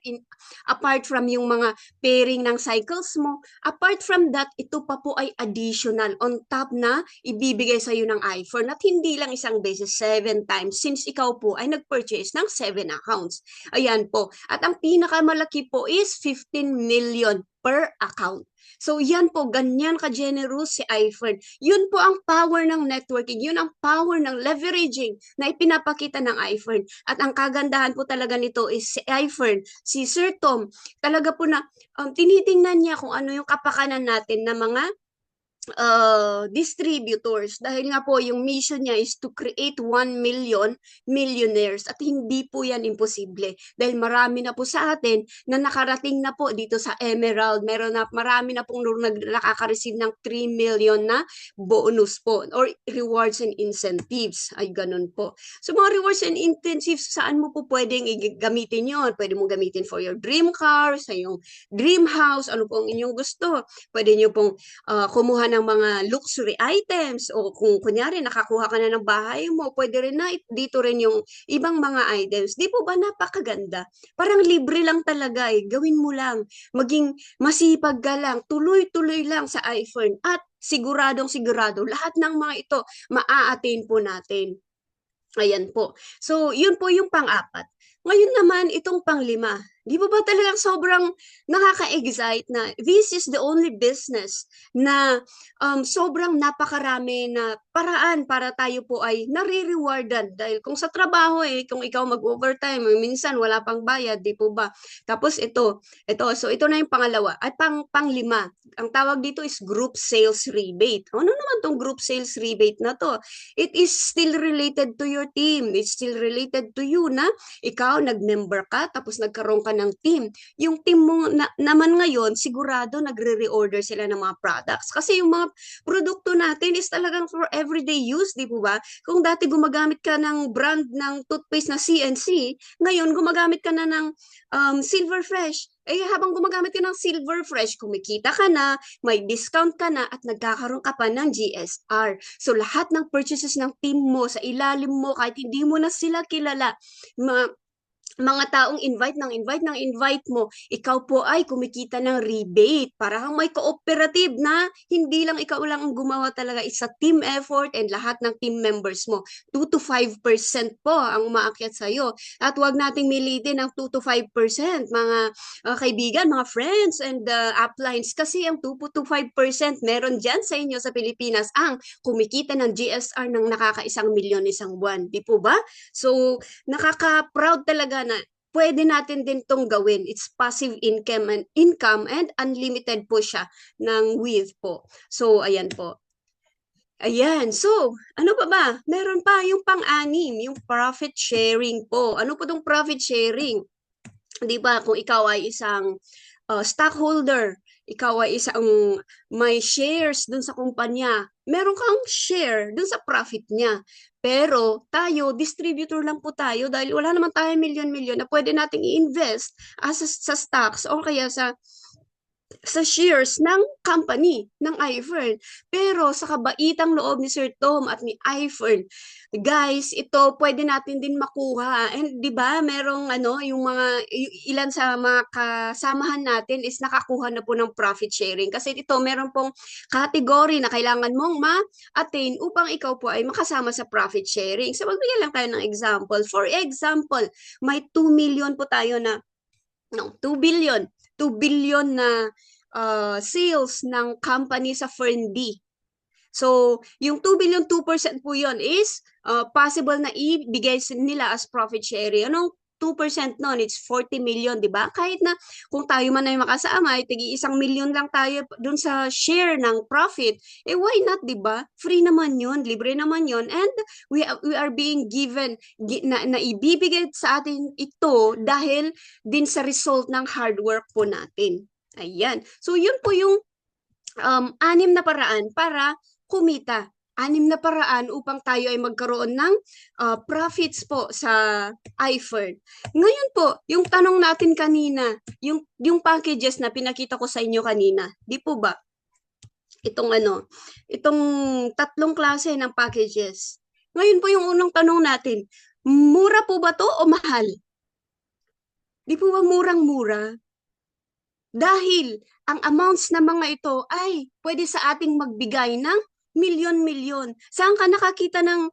apart from yung mga pairing ng cycles mo, apart from that, ito pa po ay additional on top na ibibigay sa'yo ng iFern at hindi lang isang beses, 7 times since ikaw po ay nag-purchase ng 7 accounts. Ayan po. At ang pinakamalaki po is 15 million per account. So yan po, ganyan ka-generous si iFern. Yun po ang power ng networking, yun ang power ng leveraging na ipinapakita ng iFern. At ang kagandahan po talaga nito is si iFern, si Sir Tom, talaga po na tinitingnan niya kung ano yung kapakanan natin na mga distributors dahil nga po yung mission niya is to create 1 million millionaires at hindi po yan imposible dahil marami na po sa atin na nakarating na po dito sa Emerald, marami na pong nakaka-receive ng 3 million na bonus po or rewards and incentives, ay ganun po. So mga rewards and incentives, saan mo po pwedeng gamitin yon? Pwede mo gamitin for your dream car, sa yung dream house, ano po ang inyong gusto. Pwede nyo pong kumuha ng mga luxury items o kung kunyari nakakuha ka na ng bahay mo, pwede rin na dito rin yung ibang mga items. Di po ba napakaganda? Parang libre lang talaga eh. Gawin mo lang. Maging masipag ka lang. Tuloy-tuloy lang sa iFern at siguradong sigurado lahat ng mga ito maa-attain po natin. Ayan po. So, yun po yung pang-apat. Ngayon naman, itong pang-5. Di ba talagang sobrang nakaka-excite na this is the only business na sobrang napakarami na paraan para tayo po ay nare-rewardan. Dahil kung sa trabaho kung ikaw mag-overtime, minsan wala pang bayad, di po ba? Tapos ito. So ito na yung pangalawa. At pang-5, ang tawag dito is group sales rebate. Ano naman tong group sales rebate na to? It is still related to your team. It's still related to you na ikaw nag-member ka, tapos nagkaroon ka ng team. Yung team mo naman ngayon, sigurado nagre-reorder sila ng mga products. Kasi yung mga produkto natin is talagang for everyday use, di po ba? Kung dati gumagamit ka ng brand ng toothpaste na CNC, ngayon gumagamit ka na ng Silver Fresh. Habang gumagamit ka ng Silver Fresh, kumikita ka na, may discount ka na, at nagkakaroon ka pa ng GSR. So, lahat ng purchases ng team mo, sa ilalim mo, kahit hindi mo na sila kilala, mga taong invite mo, ikaw po ay kumikita ng rebate. Parang may cooperative na hindi lang ikaw lang ang gumawa talaga. It's a team effort and lahat ng team members mo. 2 to 5% po ang umaakyat sa'yo. At huwag nating militin ang 2 to 5%, mga kaibigan, mga friends and uplines. Kasi ang 2 to 5% meron dyan sa inyo sa Pilipinas ang kumikita ng GSR ng nakaka1 milyon isang buwan. Di po ba? So, nakaka-proud talaga na pwede natin din tong gawin. It's passive income and unlimited po siya ng with po. So, ayan po. Ayan. So, ano pa ba? Meron pa yung pang-anim, yung profit sharing po. Ano po tong profit sharing? 'Di ba, kung ikaw ay isang stockholder, ikaw ay isang may shares dun sa kumpanya, meron kang share dun sa profit niya. Pero tayo, distributor lang po tayo dahil wala naman tayo milyon-milyon na pwede nating i-invest sa stocks o kaya sa shares ng company, ng iFern. Pero sa kabaitang loob ni Sir Tom at ni iFern, guys, ito pwede natin din makuha. And 'di ba, merong yung mga ilan sa mga kasamahan natin is nakakuha na po ng profit sharing kasi ito meron pong category na kailangan mong ma-attain upang ikaw po ay makasama sa profit sharing. So magbigay lang tayo ng example. For example, may 2 million po tayo na no, 2 billion. 2 billion na sales ng company sa Fern B. So, yung 2 billion, 2% po yun is possible na ibigay nila as profit sharing. Anong 2% nun? It's 40 million, di ba? Kahit na kung tayo man ay makasama, ay tigi 1 million lang tayo dun sa share ng profit, eh why not, di ba? Free naman yun, libre naman yun, and we are being given, na ibibigay sa atin ito dahil din sa result ng hard work po natin. Ayan. So, yun po yung 6 na paraan para kumita. 6 na paraan upang tayo ay magkaroon ng profits po sa iFern. Ngayon po, yung tanong natin kanina, yung packages na pinakita ko sa inyo kanina, di po ba? Itong 3 klase ng packages. Ngayon po yung unang tanong natin, mura po ba to o mahal? Di po ba murang-mura? Dahil ang amounts na mga ito ay pwede sa ating magbigay ng milyon-milyon. Saan ka nakakita ng,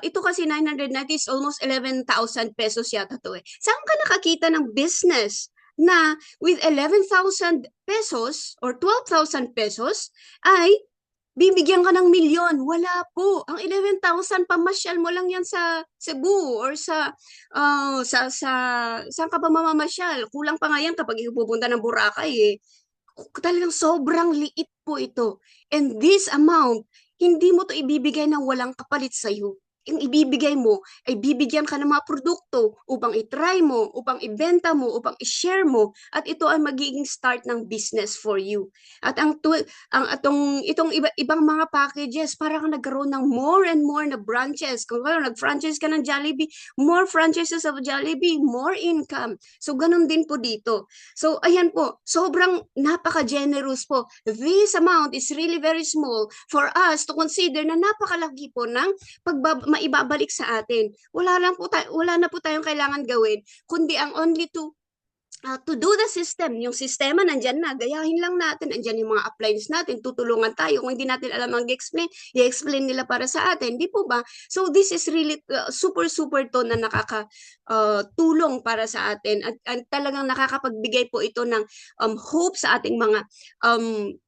ito kasi 990 is almost 11,000 pesos yata to eh. Saan ka nakakita ng business na with 11,000 pesos or 12,000 pesos ay bibigyan ka ng milyon? Wala po. Ang 11,000, pamasyal mo lang yan sa Cebu or saan ka pa mamamasyal? Kulang pa nga yan kapag pupunta ng Boracay eh. Talagang sobrang liit po ito. And this amount, hindi mo to ibibigay na walang kapalit sa'yo. Yung ibibigay mo ay bibigyan ka ng mga produkto upang itry mo, upang ibenta mo, upang i-share mo, at ito ay magiging start ng business for you. At itong ibang mga packages, para kang nagkaroon ng more and more na branches. Kung nag-franchise ka ng Jollibee, more franchises of Jollibee, more income. So, ganun din po dito. So, ayan po, sobrang napaka-generous po. This amount is really very small for us to consider na napakalaki po ng maibabalik sa atin. Wala na po tayong kailangan gawin, kundi ang only to do the system. Yung sistema nandyan na, gayahin lang natin, andyan yung mga appliance natin, tutulungan tayo. Kung hindi natin alam ang i-explain nila para sa atin, di po ba? So this is really super to na tulong para sa atin at talagang nakakapagbigay po ito ng hope sa ating mga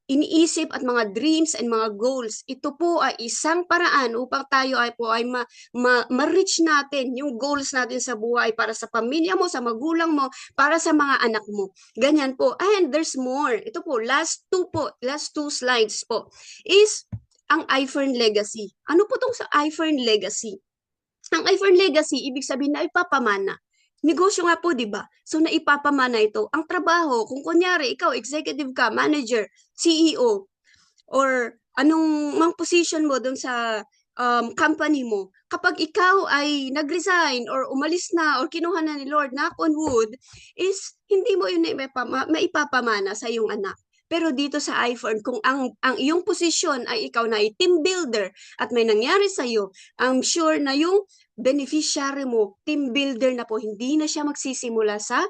iniisip at mga dreams and mga goals. Ito po ay isang paraan upang tayo ay ma-reach natin yung goals natin sa buhay para sa pamilya mo, sa magulang mo, para sa mga anak mo. Ganyan po. And there's more. Ito po, last two slides po, is ang iFern Legacy. Ano po tong sa iFern Legacy? Ang iFern Legacy, ibig sabihin na ipapamana. Negosyo nga po, di ba? So, naipapamana ito. Ang trabaho, kung kunyari, ikaw, executive ka, manager, CEO, or anong mang position mo doon sa company mo, kapag ikaw ay nag-resign or umalis na or kinuha na ni Lord, knock on wood, is hindi mo yun maipapamana sa iyong anak. Pero dito sa iFern, kung ang iyong posisyon ay ikaw na ay team builder at may nangyari sa iyo, I'm sure na yung beneficiary mo, team builder na po, hindi na siya magsisimula sa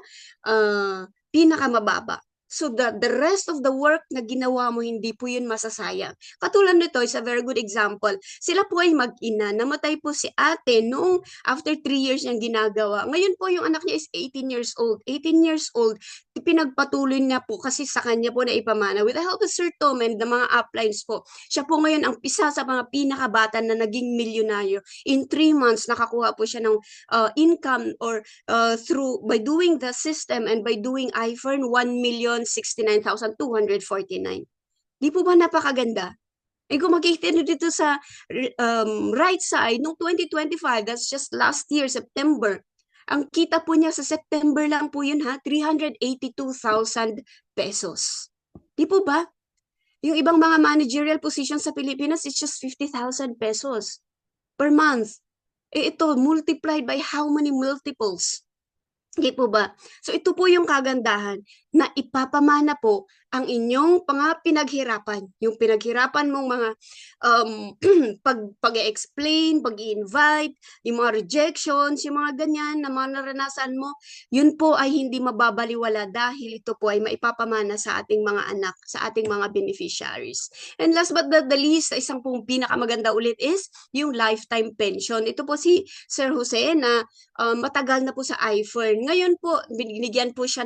pinakamababa. So the rest of the work na ginawa mo, hindi po yun masasayang. Katulad nito is a very good example. Sila po ay mag-ina. Namatay po si ate noong after 3 years niyang ginagawa. Ngayon po yung anak niya is 18 years old. 18 years old, pinagpatuloy niya po kasi sa kanya po na ipamana. With the help of Sir Tom and the mga uplines po, siya po ngayon ang isa sa mga pinakabata na naging milyonaryo. In 3 months, nakakuha po siya ng income or by doing the system and by doing iFern, 1,069,249. Di po ba napakaganda? Eh kung makikita nyo dito sa right side, nung 2025, that's just last year, September, ang kita po niya sa September lang po yun ha, 382,000 pesos. Di po ba? Yung ibang mga managerial positions sa Pilipinas, it's just 50,000 pesos per month. Eh ito, multiplied by how many multiples? Di po ba? So ito po yung kagandahan na ipapamana po ang inyong pinaghirapan, yung pinaghirapan mong mga pag-explain, pag-i-invite, yung mga rejections, yung mga ganyan na mga naranasan mo, yun po ay hindi mababaliwala dahil ito po ay maipapamana sa ating mga anak, sa ating mga beneficiaries. And last but not the least, isang pong pinakamaganda ulit is yung lifetime pension. Ito po si Sir Jose na matagal na po sa iFern. Ngayon po, binigyan po siya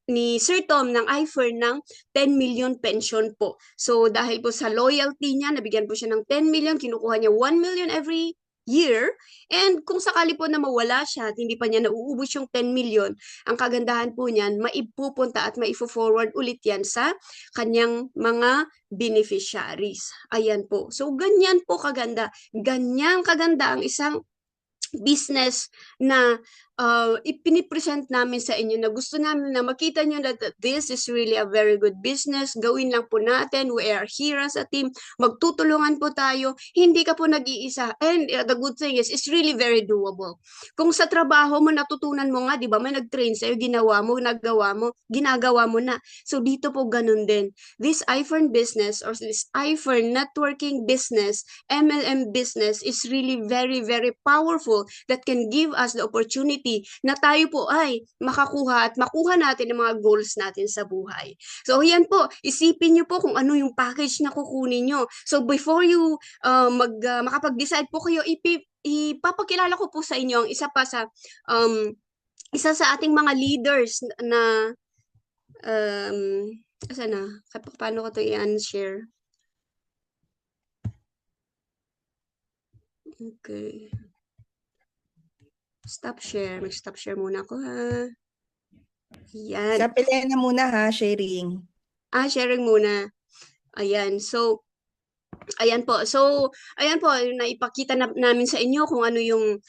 ni Sir Tom ng iFern ng 10 million pension po. So dahil po sa loyalty niya, nabigyan po siya ng 10 million, kinukuha niya 1 million every year. And kung sakali po na mawala siya at hindi pa niya nauubos yung 10 million, ang kagandahan po niyan, maipupunta at maifo-forward ulit yan sa kanyang mga beneficiaries. Ayan po. So ganyan po kaganda. Ganyan kaganda ang isang business na ipinipresent namin sa inyo na gusto namin na makita nyo that this is really a very good business. Gawin lang po natin. We are here as a team. Magtutulungan po tayo. Hindi ka po nag-iisa. And the good thing is, it's really very doable. Kung sa trabaho mo, natutunan mo nga, di ba, may nag-train sa'yo, ginawa mo, nagawa mo, ginagawa mo na. So dito po ganun din. This iFern business or this iFern networking business, MLM business is really very, very powerful that can give us the opportunity na tayo po ay makakuha at makuha natin ang mga goals natin sa buhay. So yan po, isipin nyo po kung ano yung package na kukunin nyo. So before you makapag-decide po kayo, ipapakilala ko po sa inyo ang isa sa ating mga leaders na asa na? Paano ko ito i-unshare? Okay. Stop share. Mag-stop share muna ako ha. Yan. Sa Elena muna ha, sharing. Sharing muna. Ayan. So, ayan po. So, ayan po, naipakita namin sa inyo kung ano yung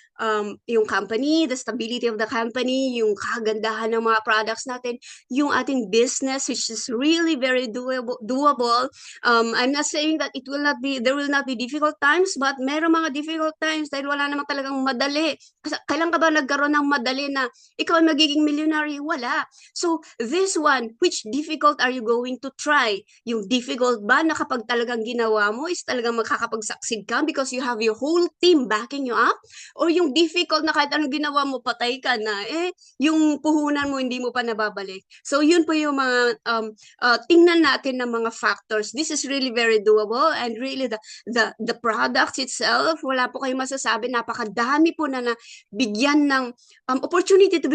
company, the stability of the company, yung kagandahan ng mga products natin, yung ating business, which is really very doable. I'm not saying that there will not be difficult times, but meron mga difficult times dahil wala namang talagang madali. Kailan ka ba nagkaroon ng madali na ikaw ay magiging millionaire? Wala. So, this one, which difficult are you going to try? Yung difficult ba na kapag talagang ginawa mo is talagang makakapag-succeed ka because you have your whole team backing you up? Or yung difficult na kahit anong ginawa mo, patay ka na, yung puhunan mo hindi mo pa nababalik. So yun po yung mga tingnan natin ng mga factors. This is really very doable and really the products itself, wala po kayong masasabi, napakadami po na bigyan ng opportunity to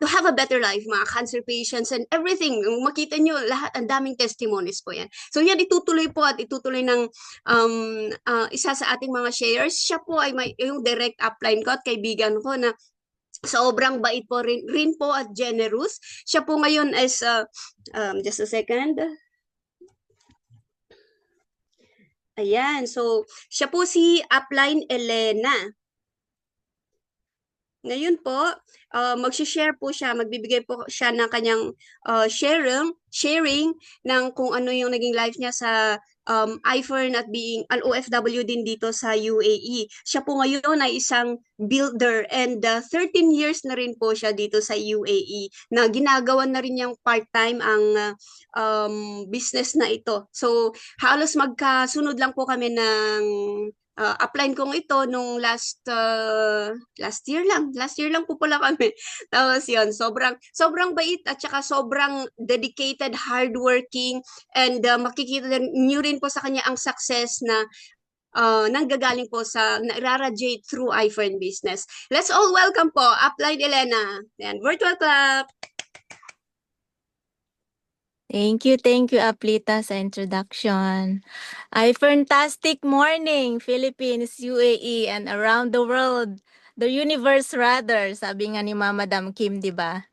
have a better life, mga cancer patients and everything. Makita nyo lahat, ang daming testimonies po yan. So yan, itutuloy po at itutuloy ng isa sa ating mga shares. Siya po ay yung direct upline ko at kaibigan ko na sobrang bait po rin po at generous. Siya po ngayon is, just a second. Ayan, so siya po si upline Elena. Ngayon po, mag-share po siya, magbibigay po siya ng kanyang sharing ng kung ano yung naging life niya sa iFern at being an OFW din dito sa UAE. Siya po ngayon ay isang builder and 13 years na rin po siya dito sa UAE na ginagawa na rin niyang part-time ang business na ito. So halos magkasunod lang po kami ng upline kong ito nung last year lang. Last year lang po pala kami. Tapos yun, sobrang bait at saka sobrang dedicated, hardworking, and makikita nyo rin po sa kanya ang success na nanggagaling po sa nararadiate through iFern business. Let's all welcome po upline Elena. And virtual clap. Thank you, Aplita, sa introduction. Fantastic morning, Philippines, UAE, and around the world. The universe rather, sabi nga ni Madam Kim, di ba?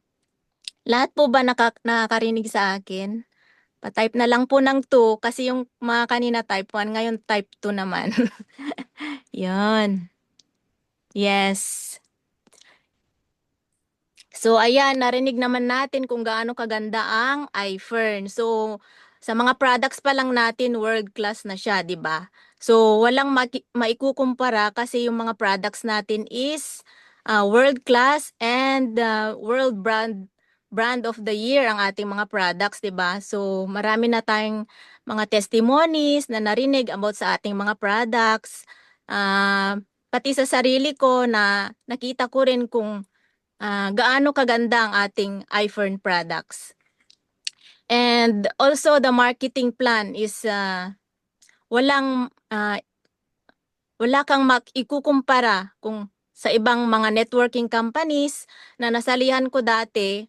Lahat po ba nakakarinig sa akin? Pa-type na lang po ng 2 kasi yung mga kanina type 1, ngayon type 2 naman. Yun. Yes. So ayan, narinig naman natin kung gaano kaganda ang iFern. So sa mga products pa lang natin, world class na siya, 'di ba? So walang maikukumpara kasi yung mga products natin is world class and world brand of the year ang ating mga products, 'di ba? So marami na tayong mga testimonies na narinig about sa ating mga products. Pati sa sarili ko na nakita ko rin kung gaano kaganda ang ating iFern products. And also the marketing plan is wala kang ikukumpara kung sa ibang mga networking companies na nasalihan ko dati,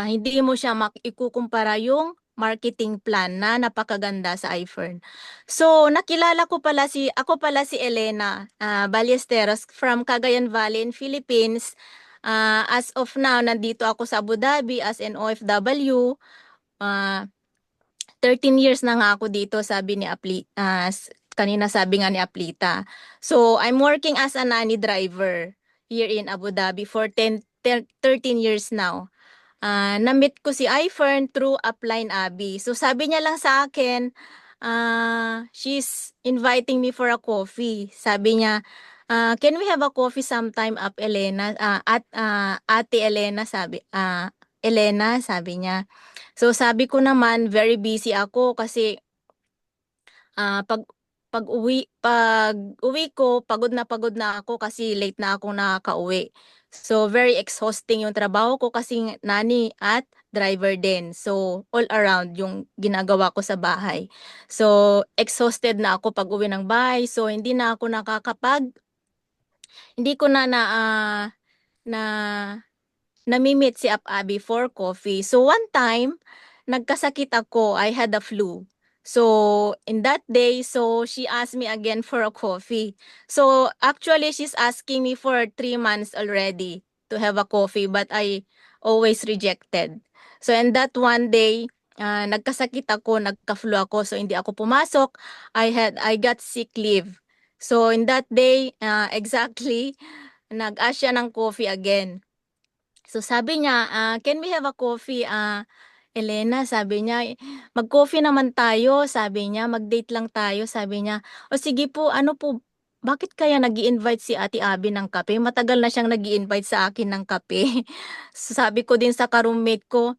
hindi mo siya ikukumpara yung marketing plan na napakaganda sa iFern. So nakilala ko pala ako pala si Elena Ballesteros from Cagayan Valley in Philippines. As of now, nandito ako sa Abu Dhabi as an OFW. 13 years na nga ako dito, sabi ni kanina sabi nga ni Aplita. So, I'm working as a nanny driver here in Abu Dhabi for 13 years now. Na-meet ko si iFern through Upline Abby. So, sabi niya lang sa akin, she's inviting me for a coffee. Sabi niya, can we have a coffee sometime up, Elena? Ate Elena, Elena, sabi niya. So sabi ko naman, very busy ako kasi pag uwi ko, pagod na ako kasi late na akong nakakauwi. So very exhausting yung trabaho ko kasi nanny at driver din. So all around yung ginagawa ko sa bahay. So exhausted na ako pag uwi ng bahay. So hindi na ako hindi ko na nami-meet si Abby for coffee. So one time, nagkasakit ako. I had a flu. So in that day, so she asked me again for a coffee. So actually, she's asking me for 3 months already to have a coffee, but I always rejected. So in that one day, nagkasakit ako, nagka-flu ako, so hindi ako pumasok. I got sick leave. So in that day, exactly, nag-ask siya ng coffee again. So sabi niya, can we have a coffee? Elena, sabi niya, mag-coffee naman tayo, sabi niya, mag-date lang tayo, sabi niya. O sige po, ano po, bakit kaya nag-i-invite si Ate Abby ng kape? Matagal na siyang nag-i-invite sa akin ng kape. So, sabi ko din sa ka-roommate ko,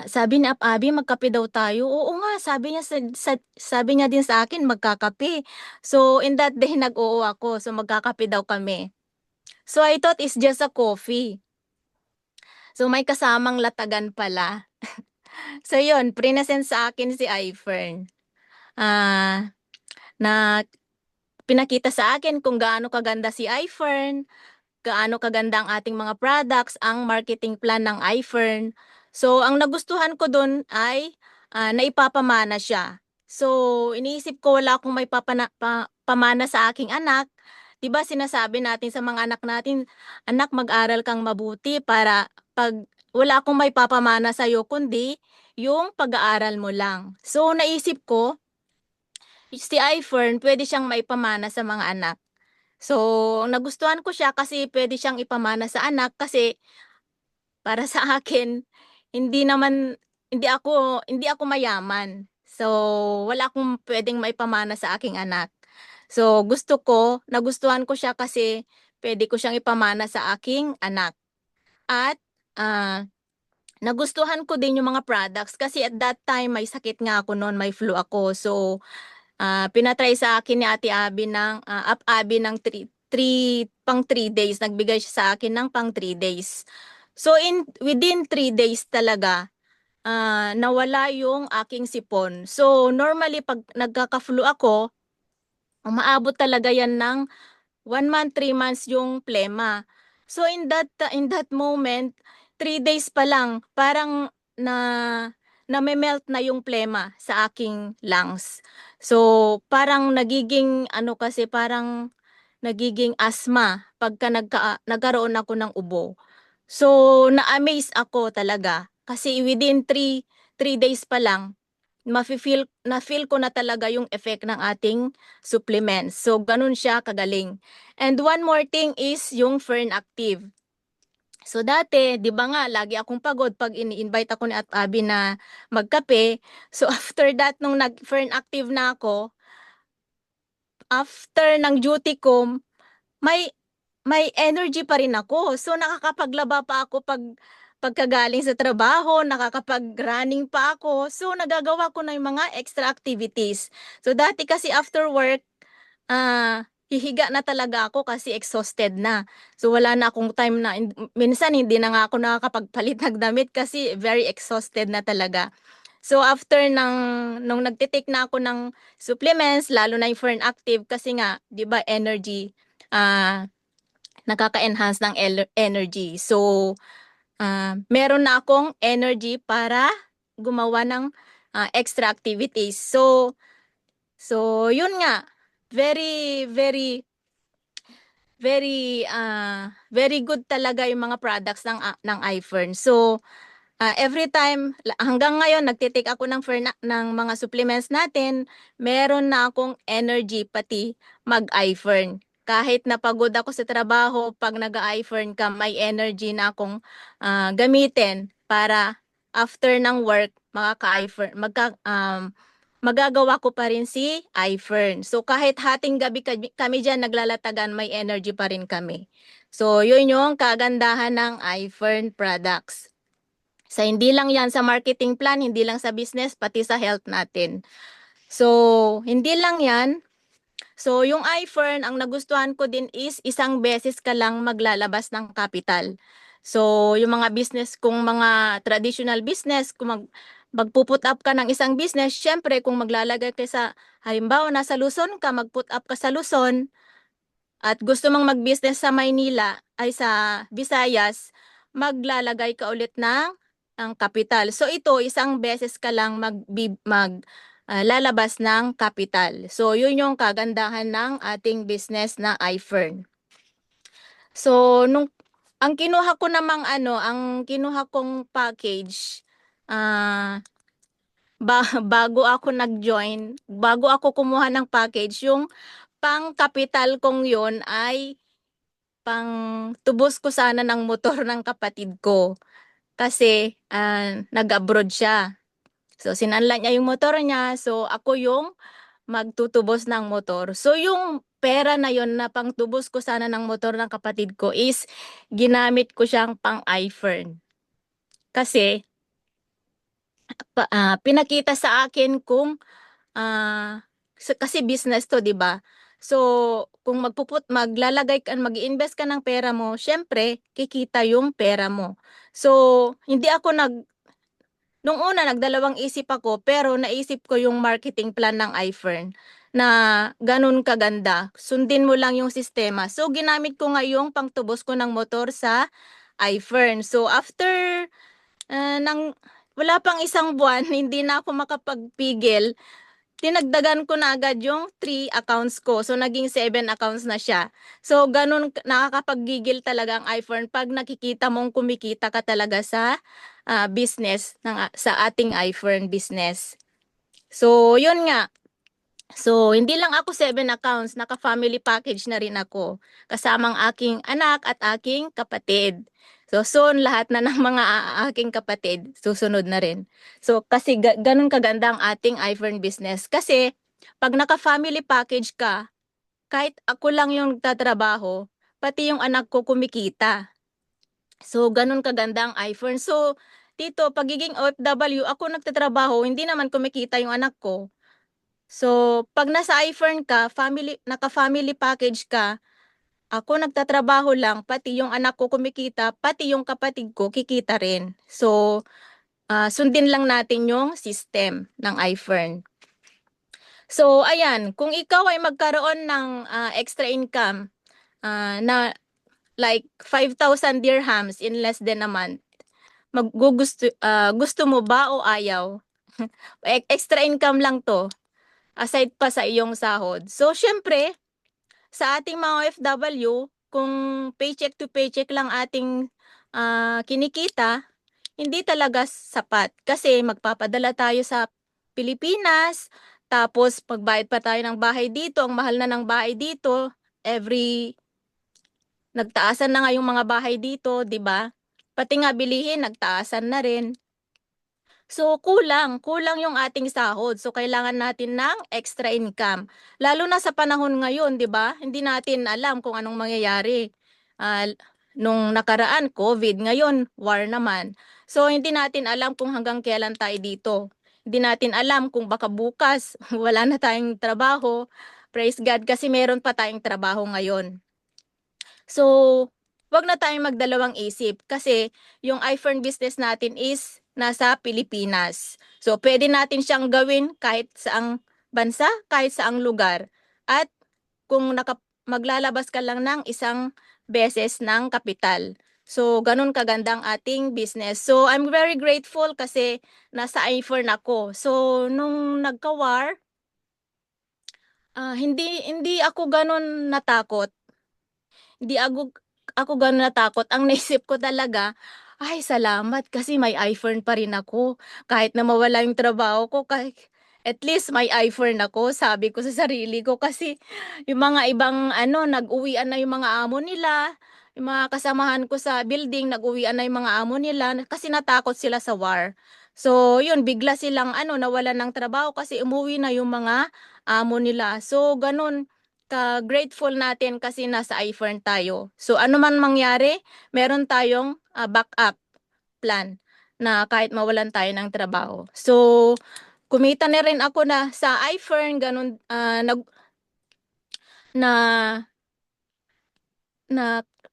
sabi ni Abby, magkape daw tayo. Oo nga, sabi niya, sabi niya din sa akin, magkakape. So, in that day, nag-oo ako. So, magkakape daw kami. So, I thought it's just a coffee. So, may kasamang latagan pala. So, yun, prinesent sa akin si iFern. Na pinakita sa akin kung gaano kaganda si iFern, gaano kaganda ang ating mga products, ang marketing plan ng iFern. So, ang nagustuhan ko dun ay naipapamana siya. So, iniisip ko wala akong may pamana sa aking anak. Diba sinasabi natin sa mga anak natin, anak mag-aral kang mabuti para pag wala akong may papamana sa'yo kundi yung pag-aaral mo lang. So naisip ko, si iFern pwede siyang maipamana sa mga anak. So nagustuhan ko siya kasi pwede siyang ipamana sa anak kasi para sa akin hindi ako mayaman. So wala akong pwedeng maipamana sa aking anak. So nagustuhan ko siya kasi pwede ko siyang ipamana sa aking anak. At nagustuhan ko din yung mga products kasi at that time may sakit nga ako noon, may flu ako. So pinatry sa akin ni Ate Abby ng 3 days. Nagbigay siya sa akin ng pang 3 days. So within 3 days talaga nawala yung aking sipon. So normally pag nagkaka-flu ako, umaabot talaga yan ng 1 month, 3 months yung plema. So in that moment, 3 days pa lang, parang name-melt na yung plema sa aking lungs. So parang parang nagiging asthma pagka nagkaroon ako ng ubo. So na-amaze ako talaga Kasi within 3 days pa lang, na-feel ko na talaga yung effect ng ating supplements. So, ganun siya kagaling. And one more thing is yung Fern Active. So, dati, di ba nga, lagi akong pagod pag ini-invite ako ni At Abby na magkape. So, after that, nung nag-Fern Active na ako, after ng duty ko, may energy pa rin ako. So, nakakapaglaba pa ako pagkagaling sa trabaho, nakakapag-running pa ako. So, nagagawa ko na yung mga extra activities. So, dati kasi after work, hihiga na talaga ako kasi exhausted na. So, wala na akong time na, minsan hindi na nga ako nakakapagpalit ng damit kasi very exhausted na talaga. So, after nung nagtitake na ako ng supplements, lalo na yung Fern Active kasi nga, di ba, energy, nakaka-enhance ng energy. So, meron na akong energy para gumawa ng extra activities. So yun nga, very, very, very good talaga yung mga products ng iFern. So, every time, hanggang ngayon, nagtitake ako ng mga supplements natin, meron na akong energy pati mag-iFern. Kahit napagod ako sa trabaho, pag nag-iFern ka, may energy na akong gamitin para after ng work, magagawa ko pa rin si iFern. So kahit hating gabi kami dyan naglalatagan, may energy pa rin kami. So yun yung kagandahan ng iFern products. Sa hindi lang yan sa marketing plan, hindi lang sa business, pati sa health natin. So, hindi lang yan. So, yung iFern, ang nagustuhan ko din is isang beses ka lang maglalabas ng capital. So, yung mga business, kung mga traditional business, kung magpuput up ka ng isang business, syempre kung maglalagay ka sa, halimbawa nasa Luzon ka, magput up ka sa Luzon, at gusto mong mag-business sa Maynila, ay sa Visayas, maglalagay ka ulit ng kapital. So ito, isang beses ka lang lalabas ng kapital. So yun yung kagandahan ng ating business na iFern. So ang kinuha ko namang ang kinuha kong package, bago ako nag-join, bago ako kumuha ng package, yung pang kapital kong yun ay pang tubos ko sana ng motor ng kapatid ko. Kasi nag-abroad siya. So sinanla niya yung motor niya. So ako yung magtutubos ng motor. So yung pera na yon na pangtubos ko sana ng motor ng kapatid ko is ginamit ko siyang pang iFern. Kasi pinakita sa akin kung kasi business to, 'di ba? So, kung maglalagay ka, mag-i-invest ka ng pera mo, syempre, kikita yung pera mo. So, hindi ako nung una, nagdalawang isip ako, pero naisip ko yung marketing plan ng iFern na ganun kaganda. Sundin mo lang yung sistema. So, ginamit ko nga yung pangtubos ko ng motor sa iFern. So, after wala pang isang buwan, hindi na ako makapagpigil. Dinagdagan ko na agad yung 3 accounts ko. So, naging 7 accounts na siya. So, ganun, nakakapaggigil talaga ang iFern pag nakikita mong kumikita ka talaga sa business, sa ating iFern business. So, yun nga. So, hindi lang ako 7 accounts, naka-family package na rin ako. Kasamang aking anak at aking kapatid. So, soon, lahat na ng mga aking kapatid, susunod na rin. So, kasi ganun kaganda ang ating iFern business. Kasi, pag naka-family package ka, kahit ako lang yung nagtatrabaho, pati yung anak ko kumikita. So, ganun kaganda ang iFern. So, dito, pagiging OFW, ako nagtatrabaho, hindi naman kumikita yung anak ko. So, pag nasa iFern ka, naka-family package ka, ako nagtatrabaho lang, pati yung anak ko kumikita, pati yung kapatid ko kikita rin. So, sundin lang natin yung system ng iFern. So, ayan, kung ikaw ay magkaroon ng extra income na like 5,000 dirhams in less than a month, gusto mo ba o ayaw? Extra income lang to, aside pa sa iyong sahod. So, syempre, sa ating mga OFW, kung paycheck to paycheck lang ating kinikita, hindi talaga sapat. Kasi magpapadala tayo sa Pilipinas, tapos pagbayad pa tayo ng bahay dito, ang mahal na ng bahay dito, nagtaasan na nga yung mga bahay dito, 'di ba? Pati nga bilihin, nagtaasan na rin. So kulang yung ating sahod. So kailangan natin ng extra income. Lalo na sa panahon ngayon, 'di ba? Hindi natin alam kung anong mangyayari. Ah, nung nakaraan COVID, ngayon war naman. So hindi natin alam kung hanggang kailan tayo dito. Hindi natin alam kung baka bukas wala na tayong trabaho. Praise God kasi meron pa tayong trabaho ngayon. So, wag na tayong magdalawang isip kasi yung iPhone business natin is nasa Pilipinas. So, pwede natin siyang gawin kahit saang bansa, kahit saang lugar. At kung maglalabas ka lang ng isang beses ng kapital. So, ganun kaganda ang ating business. So, I'm very grateful kasi nasa iPhone ako. So, nung nagka-war, hindi ako ganun natakot. Hindi ako gano'n natakot. Ang naisip ko talaga, "Ay salamat kasi may iPhone pa rin ako. Kahit na mawala yung trabaho ko at least may iPhone ako." Sabi ko sa sarili ko kasi yung mga ibang nag-uwian na yung mga amo nila, yung mga kasamahan ko sa building nag-uwian na yung mga amo nila kasi natakot sila sa war. So yun, bigla silang nawalan ng trabaho kasi umuwi na yung mga amo nila. So gano'n ka-grateful natin kasi nasa iPhone tayo. So ano man mangyari, meron tayong backup plan na kahit mawalan tayo ng trabaho. So kumita na rin ako na sa iPhone, ganun na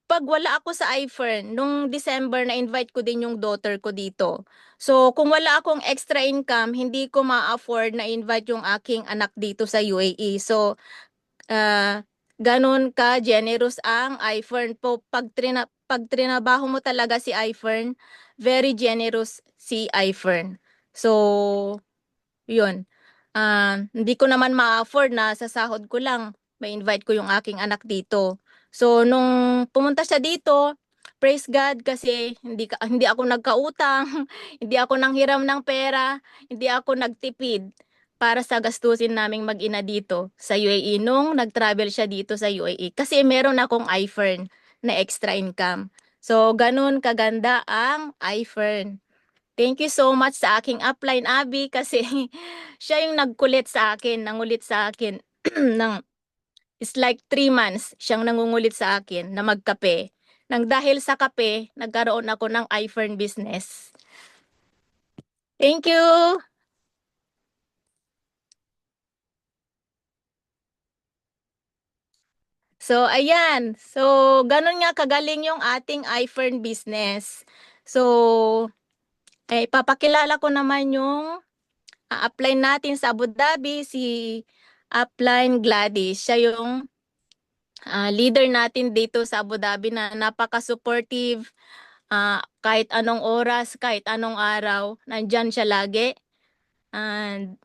pag wala ako sa iFern, nung December na-invite ko din yung daughter ko dito. So kung wala akong extra income, hindi ko ma-afford na invite yung aking anak dito sa UAE. So ganun ka-generous ang iFern po. Pag trinabaho mo talaga si iFern, very generous si iFern. So yun. Hindi ko naman ma-afford na sa sahod ko lang ma-invite ko yung aking anak dito. So nung pumunta siya dito, praise God kasi hindi ako nagkautang, hindi ako nanghiram ng pera, hindi ako nagtipid para sa gastusin naming mag-ina dito sa UAE nung nag-travel siya dito sa UAE kasi meron akong iFern na extra income. So ganun kaganda ang iFern. Thank you so much sa aking upline, Abby, kasi siya yung nangulit sa akin ng it's like 3 months siyang nangungulit sa akin na magkape. Nang dahil sa kape, nagkaroon ako ng iFern business. Thank you! So, ayan. So, ganun nga kagaling yung ating iFern business. So, papakilala ko naman yung upline natin sa Abu Dhabi, si upline Gladys. Siya yung leader natin dito sa Abu Dhabi na napaka-supportive. Kahit anong oras, kahit anong araw, nandyan siya lagi. And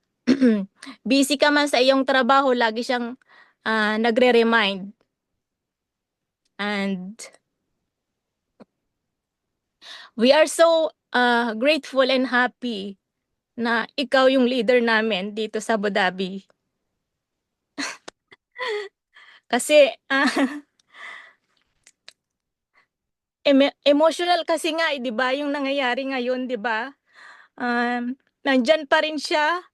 busy ka man sa iyong trabaho, lagi siyang nagre-remind. And we are so grateful and happy na ikaw yung leader namin dito sa Abu Dhabi. Kasi emotional kasi nga, 'di ba, yung nangyayari ngayon, 'di ba? Nandyan pa rin siya.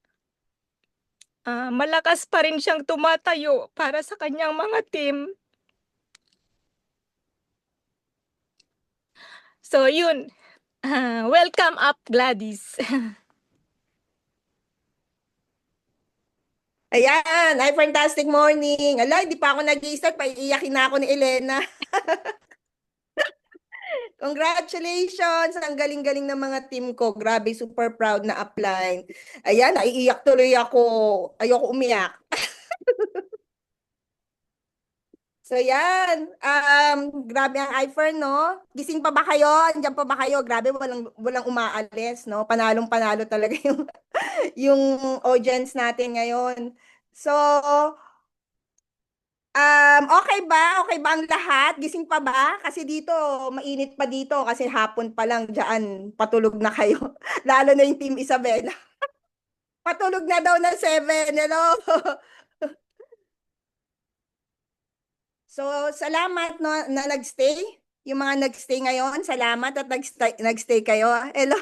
Malakas pa rin siyang tumatayo para sa kanyang mga team. So yun, welcome up Gladys. Ayan, ay fantastic morning. Ala, hindi pa ako nag-iisip, paiiyakin na ako ni Elena. Congratulations! Ang galing-galing ng mga team ko. Grabe, super proud na upline. Ayan, naiiyak tuloy ako. Ayoko umiyak. So yan, grabe ang iFern, no? Gising pa ba kayo? Andiyan pa ba kayo? Grabe, walang umaalis, no? Panalong-panalo talaga yung, yung audience natin ngayon. So, Okay ba? Okay ba ang lahat? Gising pa ba? Kasi dito, mainit pa dito kasi hapon pa lang dyan, patulog na kayo. Lalo na yung Team Isabela. Patulog na daw ng 7. Hello? So, salamat no, na nagstay. Yung mga nagstay ngayon, salamat at nagstay kayo. Hello,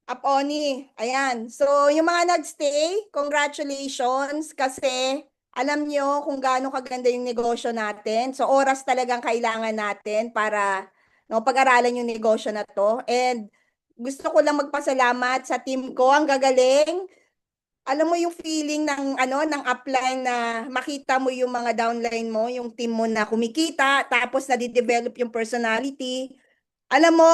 Aponi. Ayan. So, yung mga nagstay, congratulations kasi alam nyo kung gaano kaganda yung negosyo natin. So, oras talagang kailangan natin para no, pag-aralan yung negosyo na to. And gusto ko lang magpasalamat sa team ko. Ang gagaling. Alam mo yung feeling ng ng upline na makita mo yung mga downline mo, yung team mo na kumikita, tapos na-develop yung personality. Alam mo,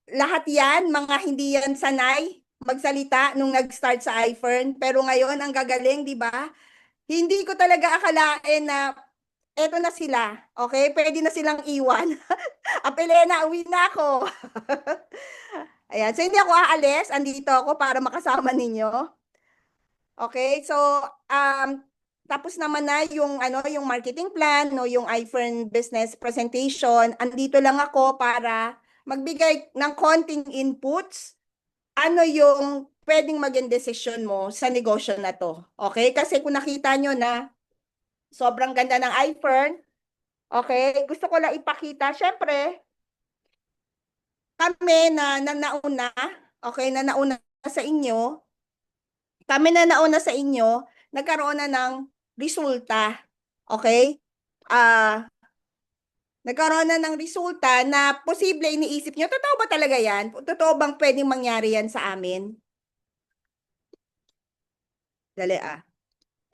lahat yan, mga hindi yan sanay magsalita nung nag-start sa iFern. Pero ngayon, ang gagaling, di ba? Hindi ko talaga akalain na eto na sila. Okay? Pwede na silang iwan. Apelena, uwi na ako. Ayan. So, hindi ako aalis. Andito ako para makasama ninyo. Okay? So, tapos naman na yung yung marketing plan, no, yung iFern business presentation. Andito lang ako para magbigay ng konting inputs. Ano yung pwedeng maging desisyon mo sa negosyo na to? Okay? Kasi kung nakita nyo na sobrang ganda ng iFern, okay? Gusto ko lang ipakita, syempre, kami na nauna, okay, na nauna sa inyo, kami na nauna sa inyo, nagkaroon na ng resulta. Okay? Nagkaroon na ng resulta na posible iniisip nyo, totoo ba talaga yan? Totoo bang pwedeng mangyari yan sa amin? Dali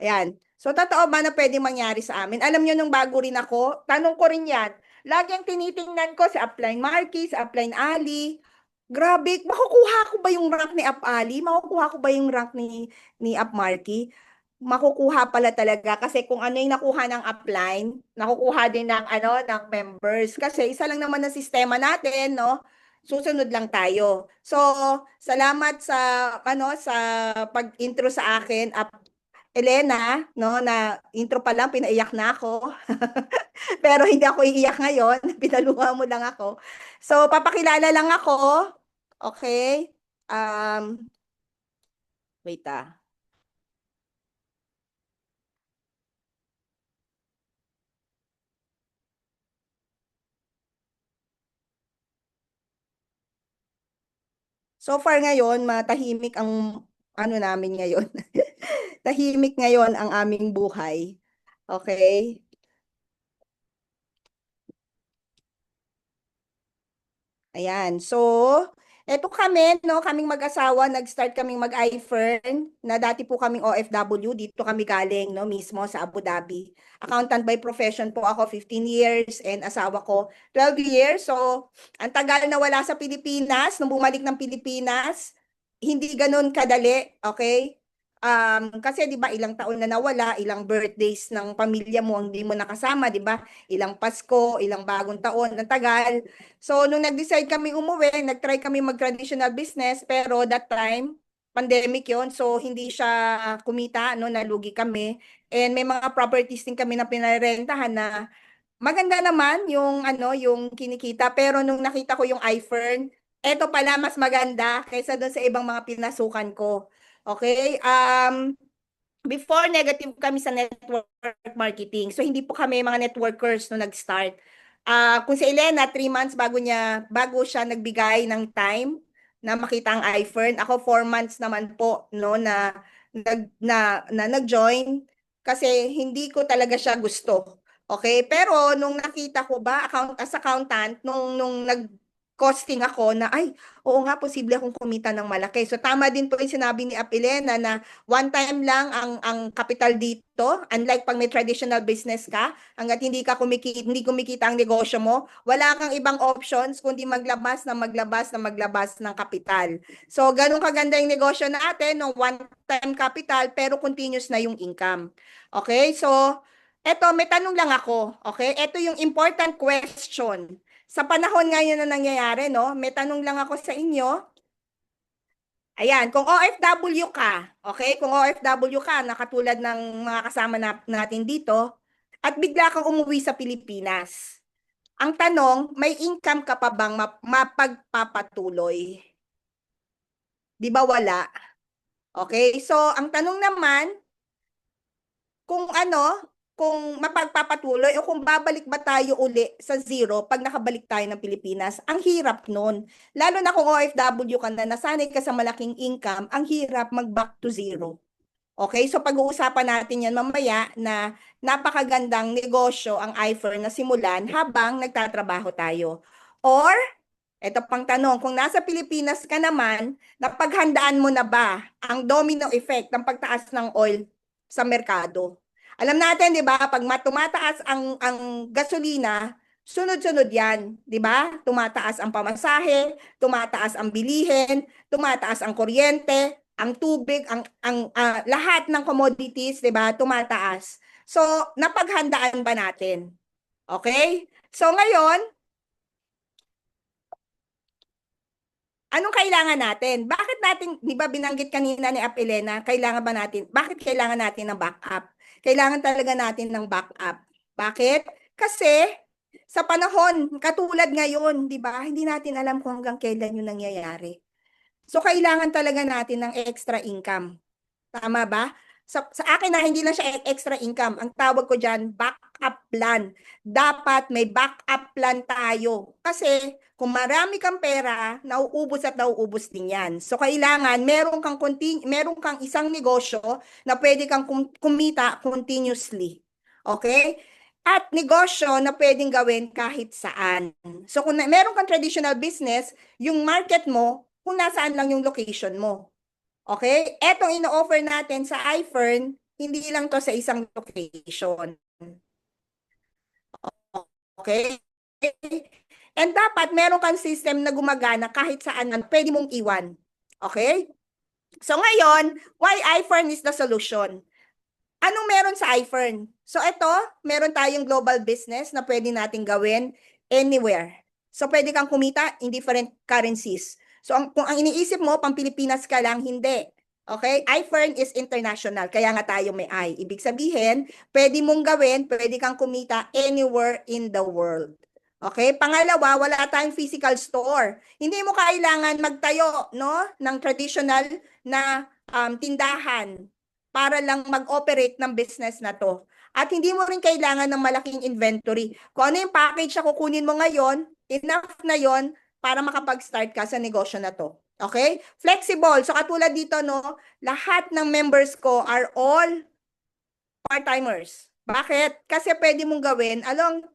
Ayan. So, totoo ba na pwedeng mangyari sa amin? Alam nyo, nung bago rin ako, tanong ko rin yan. Lagi ang tinitingnan ko si Upline Marky, si Upline Ali. Grabe, makukuha ko ba yung rank ni Up Ali? Makukuha ko ba yung rank ni Up Marky? Makukuha pala talaga kasi kung ano yung nakuha ng upline, nakukuha din ng ng members kasi isa lang naman ang sistema natin, no? Susunod lang tayo. So, salamat sa sa pag-intro sa akin, Elena, no, na intro pa lang pinaiyak na ako. Pero hindi ako iiyak ngayon, pinaluha mo lang ako. So, papakilala lang ako. Okay? Wait So far ngayon, matahimik ang namin ngayon. Tahimik ngayon ang aming buhay. Okay? Ayan. So, eto kami, no, kaming mag-asawa, nag-start kaming mag-iFern, na dati po kaming OFW, dito kami galing, no, mismo sa Abu Dhabi. Accountant by profession po ako, 15 years, and asawa ko, 12 years. So, ang tagal na wala sa Pilipinas, nung bumalik ng Pilipinas, hindi ganun kadali, okay? Kasi 'di ba ilang taon na nawala, ilang birthdays ng pamilya mo hindi mo nakasama, 'di ba? Ilang Pasko, ilang bagong taon, ang tagal. So nung nag-decide kami umuwi, nag-try kami mag-traditional business pero that time pandemic 'yon. So hindi siya kumita, no, nalugi kami. And may mga properties din kami na pinarentahan na maganda naman yung yung kinikita pero nung nakita ko yung iFern, eto pala mas maganda kaysa doon sa ibang mga pinasukan ko. Okay? Before negative kami sa network marketing. So hindi po kami mga networkers no nag-start. Kung si Elena 3 months bago siya nagbigay ng time na makita ang iFern. Ako 4 months naman po no na nag-join kasi hindi ko talaga siya gusto. Okay, pero nung nakita ko ba as accountant nung nag-costing ako na ay oo nga posible akong kumita ng malaki. So tama din po yung sinabi ni Apilena na one time lang ang capital dito. Unlike pag may traditional business ka, hangga't hindi kumikita ang negosyo mo, wala kang ibang options kundi maglabas ng kapital. So ganun kaganda yung negosyo natin ng one time capital pero continuous na yung income. Okay? So eto, may tanong lang ako. Okay? Eto yung important question. Sa panahon ngayon na nangyayari, no? May tanong lang ako sa inyo. Ayan, kung OFW ka, okay? Kung OFW ka, na katulad ng mga kasama natin dito, at bigla kang umuwi sa Pilipinas. Ang tanong, may income ka pa bang mapagpapatuloy? Di ba wala? Okay, so ang tanong naman, kung kung mapagpapatuloy o kung babalik ba tayo uli sa zero pag nakabalik tayo ng Pilipinas, ang hirap nun. Lalo na kung OFW ka na, nasanay ka sa malaking income, ang hirap mag-back to zero. Okay, so pag-uusapan natin yan mamaya na napakagandang negosyo ang iFern na simulan habang nagtatrabaho tayo. Or, eto pang tanong, kung nasa Pilipinas ka naman, napaghandaan mo na ba ang domino effect ng pagtaas ng oil sa merkado? Alam natin, di ba, pag tumataas ang gasolina, sunod-sunod yan, di ba? Tumataas ang pamasahe, tumataas ang bilihin, tumataas ang kuryente, ang tubig, lahat ng commodities, di ba, tumataas. So, napaghandaan ba natin? Okay? So, ngayon, anong kailangan natin? Bakit natin, di ba binanggit kanina ni Elena, bakit kailangan natin ng backup? Kailangan talaga natin ng backup. Bakit? Kasi sa panahon, katulad ngayon, di ba, hindi natin alam kung hanggang kailan yung nangyayari. So, kailangan talaga natin ng extra income. Tama ba? Sa akin na hindi lang siya extra income. Ang tawag ko dyan, backup plan. Dapat may backup plan tayo. Kasi kung marami kang pera, nauubos at nauubos din yan. So kailangan meron kang isang negosyo na pwede kang kumita continuously. Okay? At negosyo na pwedeng gawin kahit saan. So kung meron kang traditional business, yung market mo, kung nasaan lang yung location mo. Okay? Etong ino-offer natin sa iFern, hindi lang to sa isang location. Okay? And dapat meron kang system na gumagana kahit saan pwede mong iwan. Okay? So ngayon, why iFern is the solution? Anong meron sa iFern? So ito, meron tayong global business na pwede nating gawin anywhere. So pwede kang kumita in different currencies. So kung ang iniisip mo, pang Pilipinas ka lang, hindi. Okay? iFern is international, kaya nga tayo may I. Ibig sabihin, pwede mong gawin, pwede kang kumita anywhere in the world. Okay? Pangalawa, wala tayong physical store. Hindi mo kailangan magtayo, no, ng traditional na tindahan para lang mag-operate ng business na to. At hindi mo rin kailangan ng malaking inventory. Kung ano yung package na kukunin mo ngayon, enough na yon para makapag-start ka sa negosyo na to. Okay? Flexible. So katulad dito, no, lahat ng members ko are all part-timers. Bakit? Kasi pwede mong gawin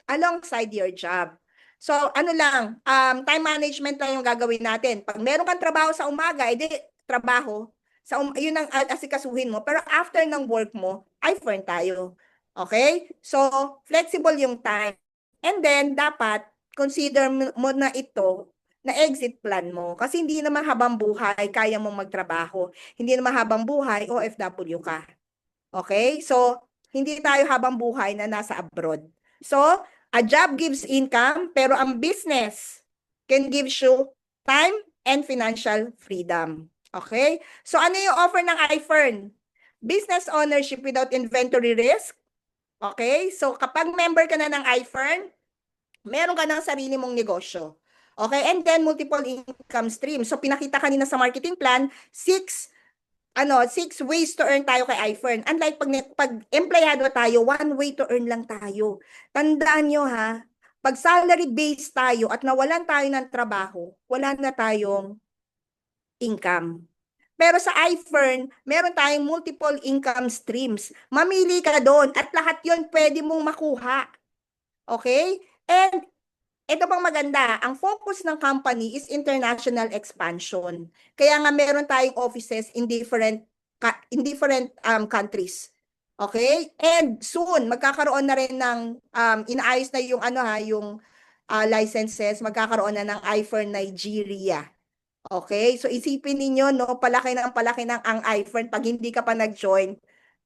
alongside your job. So ano lang, time management lang yung gagawin natin. Pag meron kang trabaho sa umaga, edi trabaho. Yun ang asikasuhin mo. Pero after ng work mo, iFern tayo. Okay? So, flexible yung time. And then, dapat, consider mo na ito na exit plan mo. Kasi hindi naman habang buhay, kaya mong magtrabaho. Hindi naman habang buhay, OFW ka. Okay? So, hindi tayo habang buhay na nasa abroad. So, a job gives income, pero ang business can give you time and financial freedom. Okay? So, ano yung offer ng iFern? Business ownership without inventory risk. Okay? So, kapag member ka na ng iFern, meron ka ng sarili mong negosyo. Okay? And then, multiple income streams. So, pinakita kanina sa marketing plan, 6 ways to earn tayo kay iFern. Unlike pag empleyado tayo, 1 way to earn lang tayo. Tandaan nyo ha, pag salary-based tayo at nawalan tayo ng trabaho, wala na tayong income. Pero sa iFern, meron tayong multiple income streams. Mamili ka doon at lahat yon pwede mong makuha. Okay? And ito pang maganda, ang focus ng company is international expansion. Kaya nga meron tayong offices in different countries. Okay? And soon, magkakaroon na rin ng, inaayos na yung, yung licenses, magkakaroon na ng iFern Nigeria. Okay? So isipin ninyo, no, palaki ng ang iFern pag hindi ka pa nag-join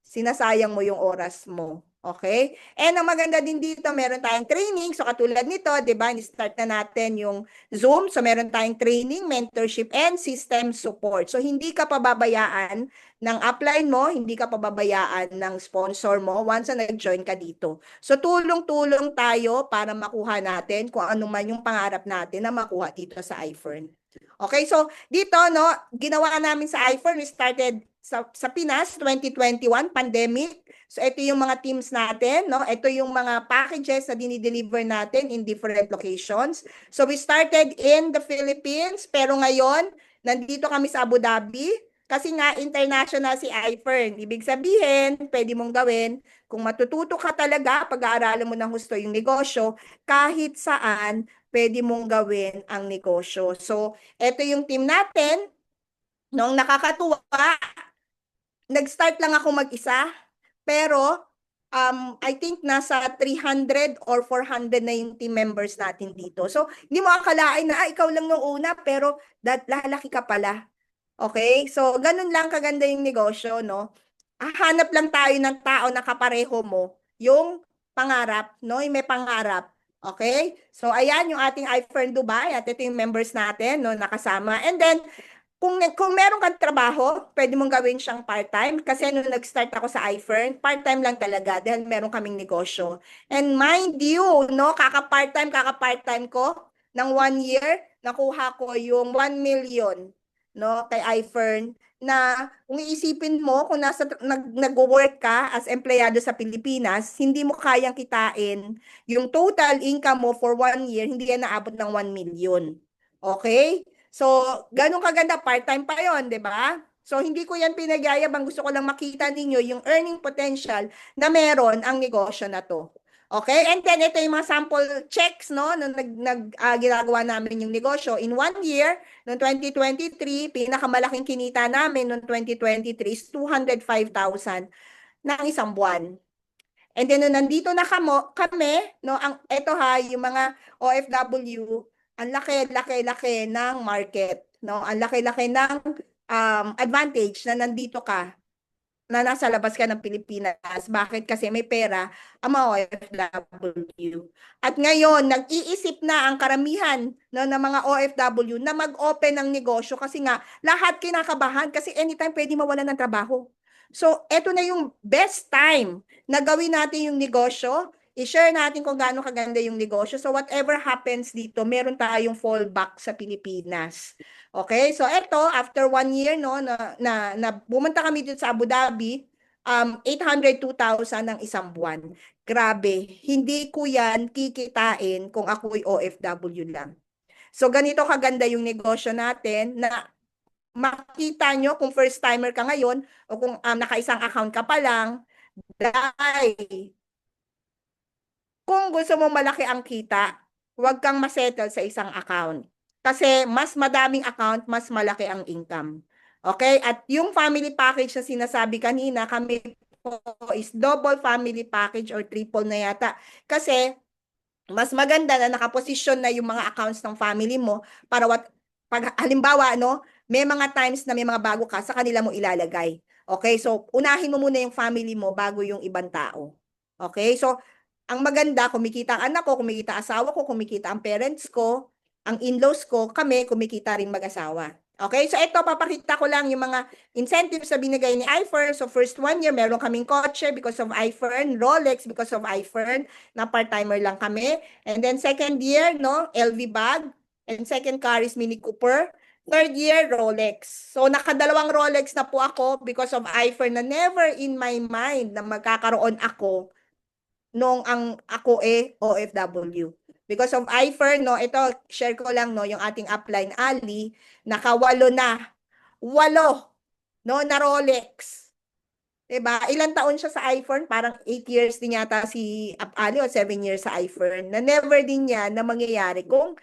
sinasayang mo yung oras mo. Okay? And ang maganda din dito, meron tayong training. So katulad nito, 'di ba? Ni-start na natin yung Zoom. So meron tayong training, mentorship, and system support. So hindi ka pababayaan ng upline mo, hindi ka pababayaan ng sponsor mo once na nag-join ka dito. So tulong-tulong tayo para makuha natin kung ano man yung pangarap natin na makuha dito sa iFern. Okay, so dito, no, ginawa namin sa iFern, we started sa Pinas, 2021, pandemic. So ito yung mga teams natin, no? Ito yung mga packages na dinideliver natin in different locations. So we started in the Philippines, pero ngayon, nandito kami sa Abu Dhabi. Kasi nga, international si iFern. Ibig sabihin, pwede mong gawin, kung matututo ka talaga, pag-aaralan mo ng gusto yung negosyo, kahit saan, pwede mong gawin ang negosyo. So, ito yung team natin. Noong nakakatuwa, nag-start lang ako mag-isa, pero I think nasa 300 or 400 na yung team members natin dito. So, hindi mo akalain na ikaw lang nung una, pero lalaki ka pala. Okay? So, ganun lang kaganda yung negosyo, no? Hanap lang tayo ng tao na kapareho mo, yung pangarap, no? Yung may pangarap. Okay? So, ayan yung ating iFern Dubai at ito yung members natin, no, nakasama. And then, kung meron kang trabaho, pwede mong gawin siyang part-time. Kasi nung nag-start ako sa iFern, part-time lang talaga dahil meron kaming negosyo. And mind you, no, kaka-part-time ko ng 1 year, nakuha ko yung 1 million, no, kay iFern, na kung iisipin mo, kung nag-work ka as empleyado sa Pilipinas, hindi mo kayang kitain yung total income mo for 1 year, hindi yan naabot ng 1 million. Okay? So, ganun kaganda, part-time pa yon, di ba? So, hindi ko yan pinagyayabang. Gusto ko lang makita ninyo yung earning potential na meron ang negosyo na to. Okay? And then, ito yung mga sample checks, no? Nung ginagawa namin yung negosyo. In 1 year, noong 2023, pinakamalaking kinita namin noong 2023 is 205,000 ng isang buwan. And then, nung nandito na kami, no, ito ha, yung mga OFW, ang laki-laki ng market, no? Ang laki-laki ng advantage na nandito ka, na nasa labas ka ng Pilipinas. Bakit? Kasi may pera ang mga OFW. At ngayon, nag-iisip na ang karamihan, no, ng mga OFW na mag-open ng negosyo kasi nga lahat kinakabahan kasi anytime pwede mawalan ng trabaho. So, eto na yung best time na gawin natin yung negosyo, i-share natin kung gaano kaganda yung negosyo. So, whatever happens dito, meron tayong fallback sa Pilipinas. Okay? So, eto, after 1 year, no, na bumunta kami dito sa Abu Dhabi, 802,000 ng isang buwan. Grabe, hindi ko yan kikitain kung ako'y OFW lang. So, ganito kaganda yung negosyo natin na makita nyo kung first timer ka ngayon o kung naka-isang account ka pa lang, dahil kung gusto mo malaki ang kita, huwag kang masettle sa isang account. Kasi mas madaming account, mas malaki ang income. Okay? At yung family package na sinasabi kanina, kami po is double family package or triple na yata. Kasi mas maganda na nakaposisyon na yung mga accounts ng family mo para pag halimbawa, no, may mga times na may mga bago ka, sa kanila mo ilalagay. Okay? So, unahin mo muna yung family mo bago yung ibang tao. Okay? So, ang maganda, kumikita ang anak ko, kumikita asawa ko, kumikita ang parents ko, ang in-laws ko, kami, kumikita rin mag-asawa. Okay? So, ito, papakita ko lang yung mga incentives na binigay ni iFern. So, first 1 year, meron kaming kotse because of iFern, Rolex because of iFern, na part-timer lang kami. And then, second year, no, LV bag. And second car is Mini Cooper. Third year, Rolex. So, nakadalawang Rolex na po ako because of iFern na never in my mind na magkakaroon ako nung ako OFW. Because of iFern, no, ito, share ko lang, no, yung ating upline, Ali, nakawalo na. 8, no, na Rolex. Diba? Ilang taon siya sa iFern? Parang 8 years din yata si Ali o 7 years sa iFern na never din yan na mangyayari kung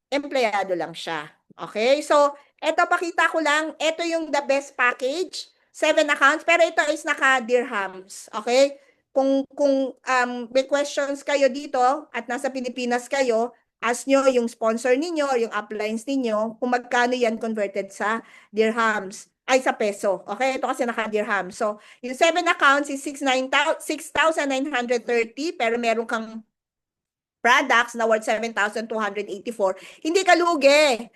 empleyado lang siya. Okay? So, ito pakita ko lang. Ito yung the best package. 7 accounts. Pero ito is naka-dirhams. Okay? Kung may questions kayo dito at nasa Pilipinas kayo, ask nyo yung sponsor ninyo, yung uplines ninyo, kung magkano yan converted sa dirhams. Ay, sa peso. Okay, ito kasi naka-dirham. So, yung 7 accounts is 6,930, pero meron kang products na worth 7,284. Hindi ka lugi.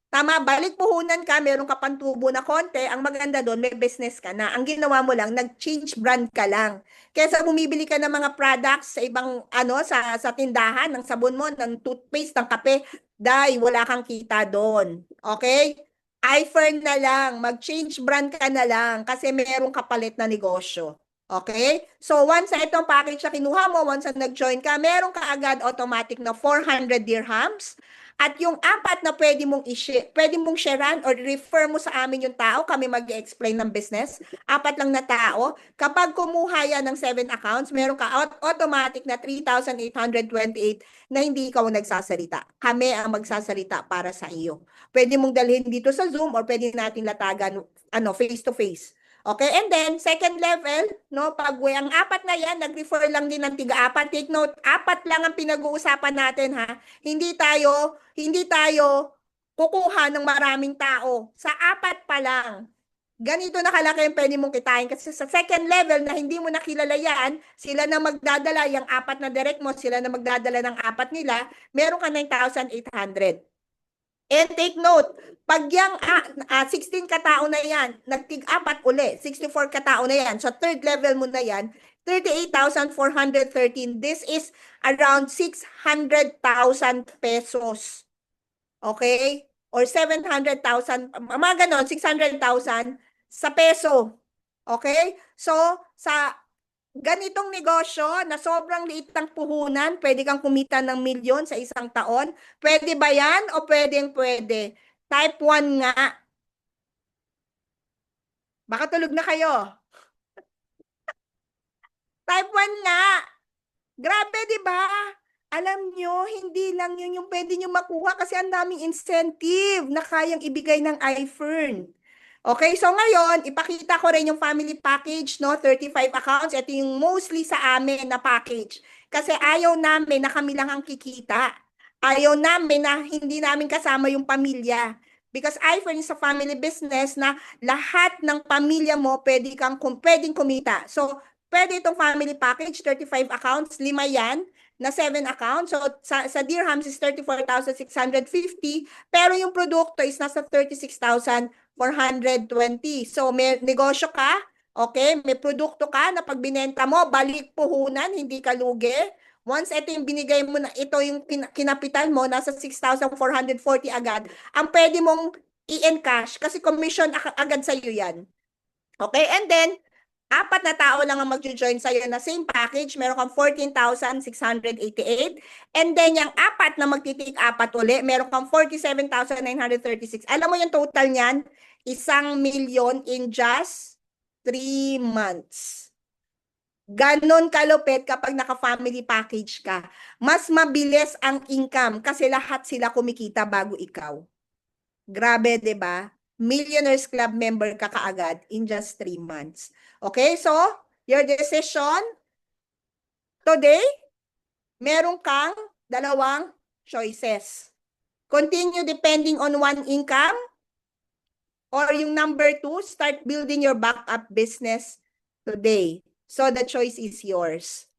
Tama, balik puhunan ka, meron ka pantubo na konti, ang maganda doon, may business ka na. Ang ginawa mo lang, nag-change brand ka lang. Kesa bumibili ka ng mga products sa ibang, sa tindahan, ng sabon mo, ng toothpaste, ng kape, dahil wala kang kita doon. Okay? iFern na lang, mag-change brand ka na lang, kasi merong kapalit na negosyo. Okay? So, once na itong package na kinuha mo, once na nag-join ka, meron ka agad automatic na 400 dirhams. At yung apat na pwede mong sharean or refer mo sa amin yung tao, kami mag-explain ng business. Apat lang na tao. Kapag kumuha yan ng 7 accounts, meron ka automatic na 3,828 na hindi ikaw nagsasalita. Kami ang magsasalita para sa iyo. Pwede mong dalhin dito sa Zoom or pwede natin latagan face to face. Okay, and then second level, pag ang apat na yan, nag-refer lang din ng tiga-apat. Take note, apat lang ang pinag-uusapan natin, ha. Hindi tayo kukuha ng maraming tao. Sa apat pa lang. Ganito na kalaki yung pwede mong kitain. Kasi sa second level na hindi mo nakilala yan, sila na magdadala, yung apat na direct mo, sila na magdadala ng apat nila, meron ka 9,800. And take note, pag yung 16 katao na yan, nagtig-apat uli, 64 katao na yan, so third level mo na yan, 38,413. This is around 600,000 pesos. Okay? Or 700,000, mga ganon, 600,000 sa peso. Okay? So, sa ganitong negosyo na sobrang liit ng puhunan, pwede kang kumita ng milyon sa isang taon. Pwede ba yan o pwede? Type 1 nga. Baka tulog na kayo. Type 1 nga. Grabe, di ba? Alam nyo, hindi lang yun yung pwede nyo makuha kasi ang daming incentive na kayang ibigay ng iFern. Okay, so ngayon, ipakita ko rin yung family package, 35 accounts. Ito yung mostly sa amin na package. Kasi ayaw namin na kami lang ang kikita. Ayaw namin na hindi namin kasama yung pamilya. Because iFern is a family business na lahat ng pamilya mo pwedeng kumita. So, pwede itong family package, 35 accounts, 5 yan, na 7 accounts. So, sa dirhams is 34,650. Pero yung produkto is nasa 36,420. So, may negosyo ka, okay? May produkto ka na pag binenta mo, balik puhunan, hindi ka lugi. Once ito yung binigay mo na, ito yung kinapital mo, nasa 6,440 agad. Ang pwede mong i-encash kasi commission agad sa iyo yan. Okay? And then, apat na tao lang ang mag-join sa'yo na same package. Meron kang 14,688. And then, yung apat na magtitik apat uli, meron kang 47,936. Alam mo yung total niyan? 1,000,000 in just 3 months. Ganon kalupit kapag naka-family package ka. Mas mabilis ang income kasi lahat sila kumikita bago ikaw. Grabe, 'di ba? Millionaires Club member ka kaagad in just 3 months. Okay, so your decision today, meron kang dalawang choices. Continue depending on one income, or yung number 2, start building your backup business today. So the choice is yours.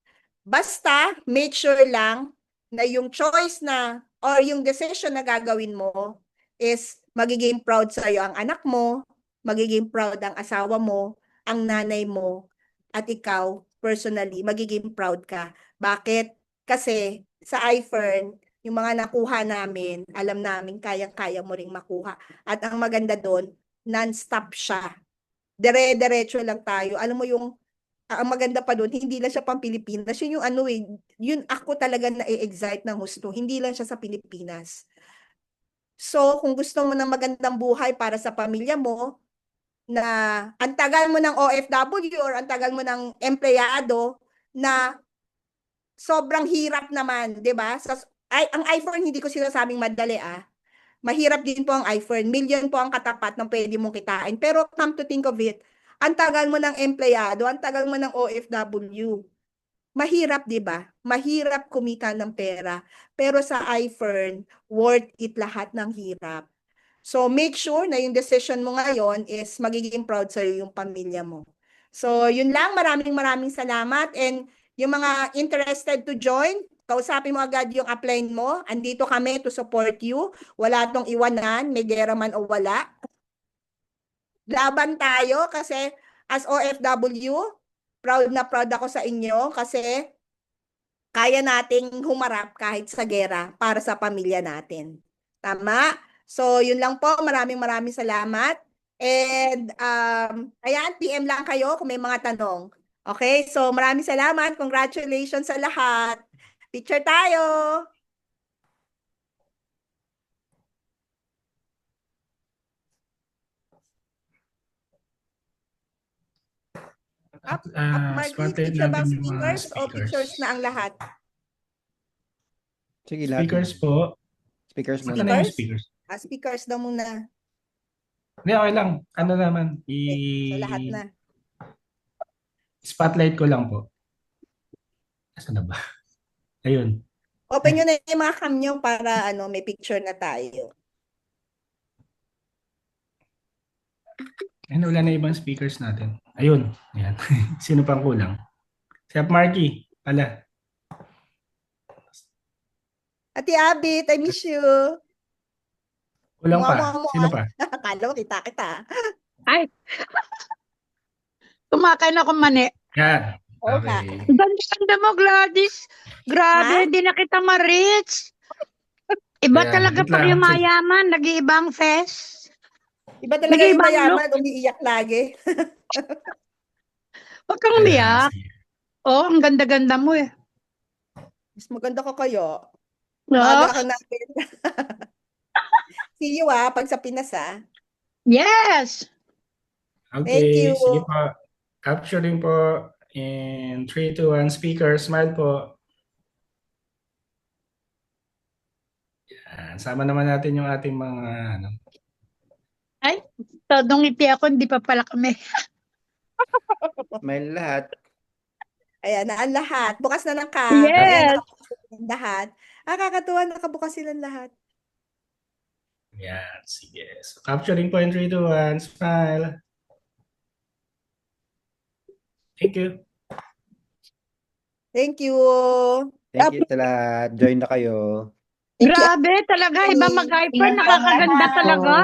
Basta make sure lang na yung choice na or yung decision na gagawin mo is magiging proud sa iyo ang anak mo, magiging proud ang asawa mo, ang nanay mo, at ikaw personally, magiging proud ka. Bakit? Kasi sa iFern, yung mga nakuha namin, alam namin kayang-kaya mo ring makuha. At ang maganda doon, non-stop siya. Dire-diretso lang tayo. Alam mo yung ang maganda pa doon, hindi lang siya pang Pilipinas. Yun yung yun ako talaga na-excite ng gusto. Hindi lang siya sa Pilipinas. So, kung gusto mo ng magandang buhay para sa pamilya mo, na ang tagal mo ng OFW or ang tagal mo ng empleyado, na sobrang hirap naman, di ba? Ang iPhone, hindi ko sinasabing madali, Mahirap din po ang iPhone. Million po ang katapat ng pwede mong kitain. Pero come to think of it, ang tagal mo ng empleyado, ang tagal mo ng OFW. Mahirap, di ba? Mahirap kumita ng pera. Pero sa iFern, worth it lahat ng hirap. So make sure na yung decision mo ngayon is magiging proud sa'yo yung pamilya mo. So yun lang, maraming salamat, and yung mga interested to join, kausapin mo agad yung upline mo. Andito kami to support you. Wala tong iwanan, may gera man o wala. Laban tayo kasi as OFW, proud na proud ako sa inyo kasi kaya nating humarap kahit sa gera para sa pamilya natin. Tama? So, yun lang po. Maraming salamat. And, ayan, PM lang kayo kung may mga tanong. Okay? So, maraming salamat. Congratulations sa lahat. Picture tayo. Mark, Spotlight picture bang natin yung mga speakers o pictures na ang lahat? Sige, lahat Speakers muna. po. Speakers Saan muna. na yung Speakers? speakers? Speakers daw muna. Hindi, okay lang. Ano naman, Okay, so lahat na. spotlight ko lang po. Saan na ba? Ayun. Open nyo na yung mga cam nyo para may picture na tayo. Ayun, wala na ibang speakers natin. Ayun. Ayan. Sino pang kulang? Si Marky pala. Ate Abit, I miss you. Kulang pa. Mua. Sino pa? Akala mo kita. Ay, kumakain ako mani. Yan. Okay. Okay. Ganda mo, Gladys. Grabe, Ha? hindi na kita ma-reach. Iba Ayan, talaga wait pag lang. yung mayaman, nag-iibang face. Iba talaga yung Nag-ibang mayaman, umiiyak lagi. Huwag kang Ayan, umiyak. sige. Oh, ang ganda-ganda mo eh. Mas maganda ka kayo. No? Maaga ka natin. See you pag sa Pinas Yes. Okay. Thank you. Sige po. Capturing po. In 3, 2, 1. Speaker. Smile po. Yan. Sama naman natin yung ating mga Todong ngiti ako, hindi pa pala kami. Smile lahat. Ayan na ang lahat. Bukas na ng cam. Yes. Ayan, nakabukas silang lahat. Kakatuwa, nakabukas silang lahat. Yan. Sige. So, capturing po in 3, 2, 1. Smile. Thank you. Thank you. Thank you sa lahat. Join na kayo. Grabe, talaga. Iba mag-hyper. Nakakaganda talaga.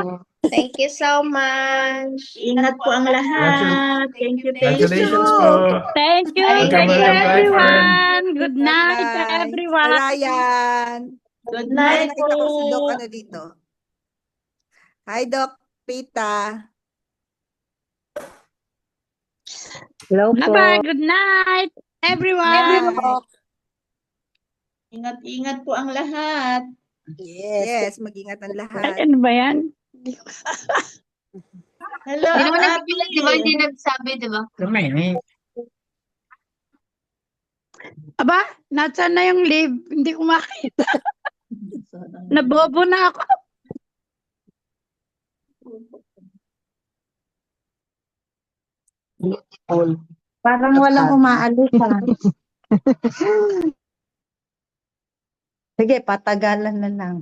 Thank you so much. Ingat po ang lahat. Thank you. Congratulations po. Thank you. Welcome, Thank you, welcome, everyone. Good night, Bye. everyone. Ryan. Good Night night nakita ko si Doc po. dito. Hi, Doc Pita. Hello po. Bye-bye. Good night, everyone. Ingat-ingat po ang lahat. Yes, mag-ingat ang lahat. Ano ba yan? Hello, Hindi naman Abby. nagpipilat, di ba? Hindi nagsabi, di ba? Aba, nasaan na yung leave? Hindi ko makita. Nabobo na ako. Parang walang umaalis Sige, patagalan na lang.